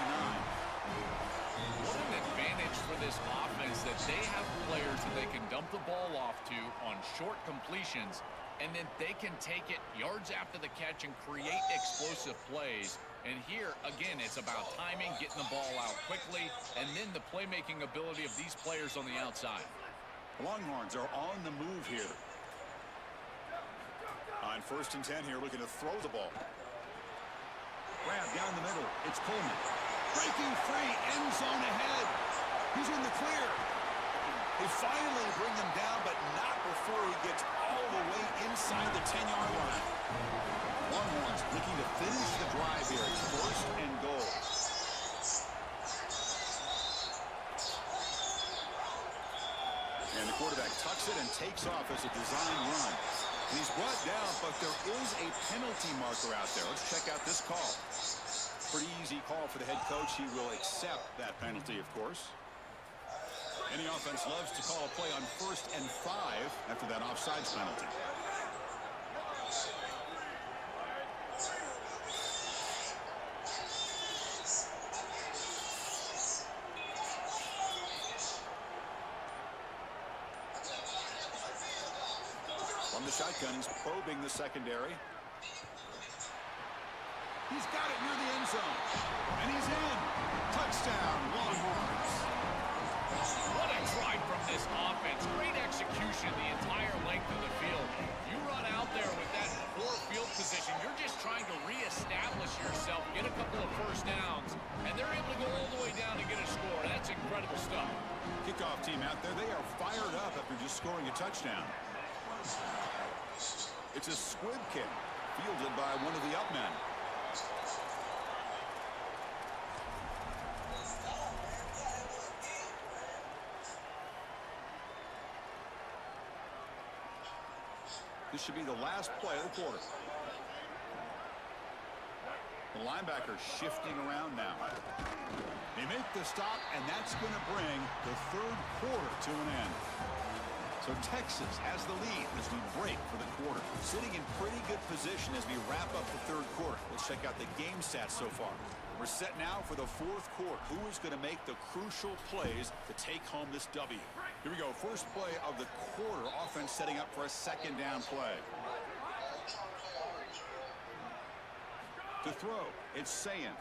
What an advantage for this offense that they have players that they can dump the ball off to on short completions, and then they can take it yards after the catch and create explosive plays. And here, again, it's about timing, getting the ball out quickly, and then the playmaking ability of these players on the outside. Longhorns are on the move here. On 1st and 10 here, looking to throw the ball. Grab down the middle. It's Coleman. Breaking free, end zone ahead. He's in the clear. They finally bring him down, but not before he gets all the way inside the 10-yard line. Longhorns looking to finish the drive here. It's 1st and goal. And the quarterback tucks it and takes off as a design run. And he's brought down, but there is a penalty marker out there. Let's check out this call. Pretty easy call for the head coach. He will accept that penalty, of course. Any offense loves to call a play on 1st and 5 after that offsides penalty. From the shotgun, he's probing the secondary. He's got it near the end zone. And he's in. Touchdown, Longhorns. What a drive from this offense. Great execution the entire length of the field. You run out there with that poor field position. You're just trying to reestablish yourself, get a couple of 1st downs, and they're able to go all the way down to get a score. That's incredible stuff. Kickoff team out there. They are fired up after just scoring a touchdown. It's a squib kick fielded by one of the up men. This should be the last play of the quarter. The linebacker shifting around now. They make the stop, and that's going to bring the 3rd quarter to an end. So Texas has the lead as we break for the quarter. Sitting in pretty good position as we wrap up the 3rd quarter. Let's check out the game stats so far. We're set now for the 4th quarter. Who is going to make the crucial plays to take home this W? Here we go. First play of the quarter. Offense setting up for a 2nd down play. To throw, it's Sayin.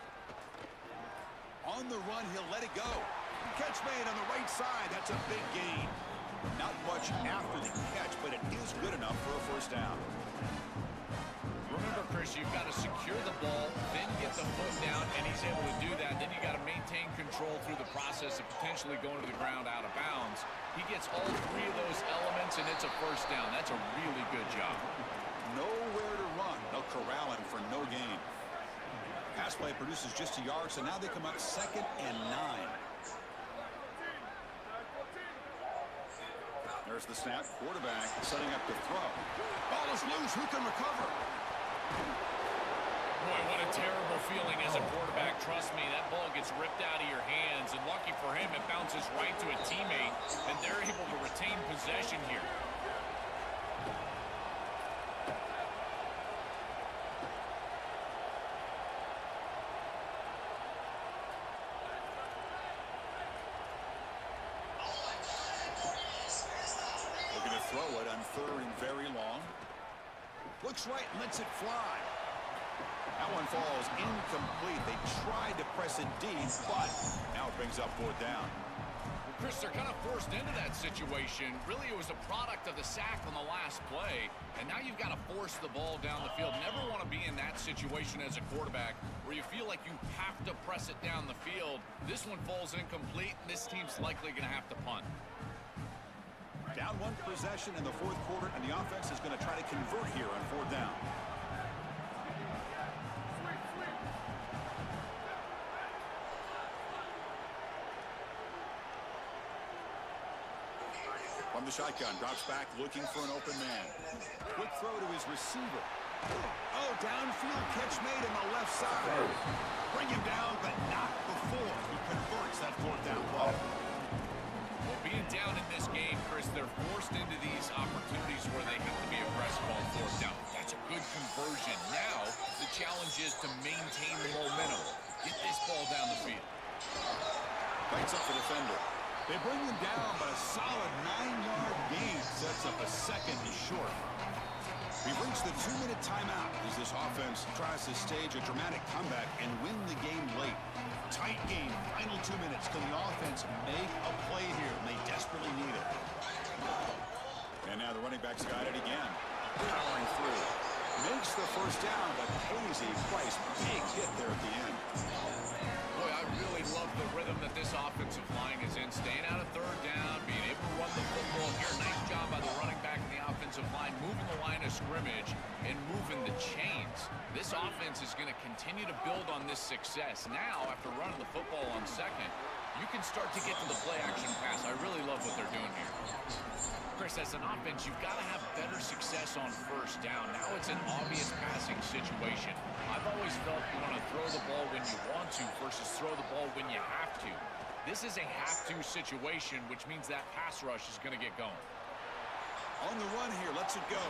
On the run, he'll let it go. Catch made on the right side. That's a big gain. Not much after the catch, but it is good enough for a 1st down. Remember, Chris, you've got to secure the ball, then get the foot down, and he's able to do that. Then you got to maintain control through the process of potentially going to the ground out of bounds. He gets all 3 of those elements, and it's a 1st down. That's a really good job. Nowhere to run. They'll corral him for no gain. Pass play produces just a yard, so now they come up 2nd and 9. There's the snap. Quarterback setting up to throw. Ball is loose. Who can recover? Boy, what a terrible feeling as a quarterback. Trust me, that ball gets ripped out of your hands, and lucky for him, it bounces right to a teammate, and they're able to retain possession here. Throw it on 3rd and very long. Looks right, lets it fly. That one falls incomplete. They tried to press it deep, but now it brings up 4th down. Well, Chris, they're kind of forced into that situation. Really, it was a product of the sack on the last play, and now you've got to force the ball down the field. Never want to be in that situation as a quarterback where you feel like you have to press it down the field. This one falls incomplete, and this team's likely going to have to punt. Down one possession in the fourth quarter, and the offense is going to try to convert here on fourth down. From the shotgun, drops back, looking for an open man. Quick throw to his receiver. Oh, downfield catch made in the left side. Bring him down, but not before he converts that fourth down ball. Well, being down in this game, Chris, they're forced into these opportunities where they have to be aggressive on fourth down. That's a good conversion. Now, the challenge is to maintain the momentum. Get this ball down the field. Breaks up the defender. They bring him down, but a solid 9-yard gain sets up a second and short. We've reached the 2-minute timeout as this offense tries to stage a dramatic comeback and win the game late. Tight game, final 2 minutes. Can the offense make a play here? And they desperately need it. And now the running back's got it again. Powering through. Makes the first down, but pays a price. Big hit there at the end. Boy, I really love the rhythm that this offensive line is in. Staying out of third down, being able to run the football here. Nice job by the running back and the offensive line, moving the line of scrimmage and moving the chains. This offense is going to continue to build on this success. Now, after running the football on second, you can start to get to the play-action pass. I really love what they're doing here. Chris, as an offense, you've got to have better success on first down. Now it's an obvious passing situation. I've always felt you want to throw the ball when you want to versus throw the ball when you have to. This is a have-to situation, which means that pass rush is going to get going. On the run here, lets it go.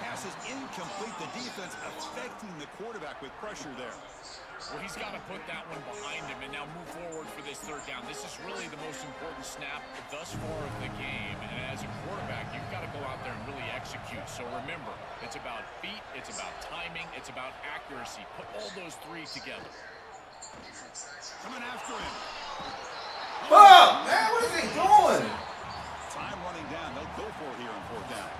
Pass is incomplete. The defense affecting the quarterback with pressure there. Well, he's got to put that one behind him and now move forward for this third down. This is really the most important snap thus far of the game. And as a quarterback, you've got to go out there and really execute. So remember, it's about feet, it's about timing, it's about accuracy. Put all those three together. Coming after him. Fuck, man, what is he doing? Time running down. They'll go for it here on fourth down.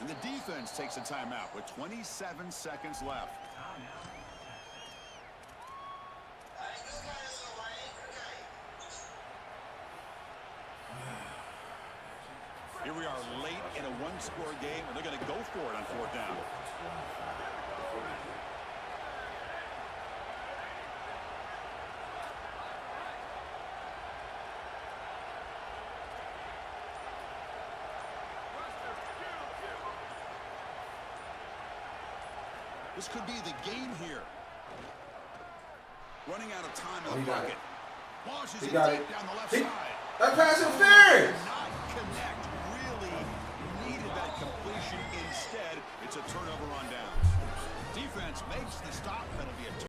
And the defense takes a timeout with 27 seconds left. Here we are late in a one-score game, and they're going to go for it on fourth down. This could be the game here. Running out of time in the pocket. Launches it deep down the left side. That pass interference. Not connect. Really needed that completion. Instead, it's a turnover on downs. Defense makes the stop. That'll be a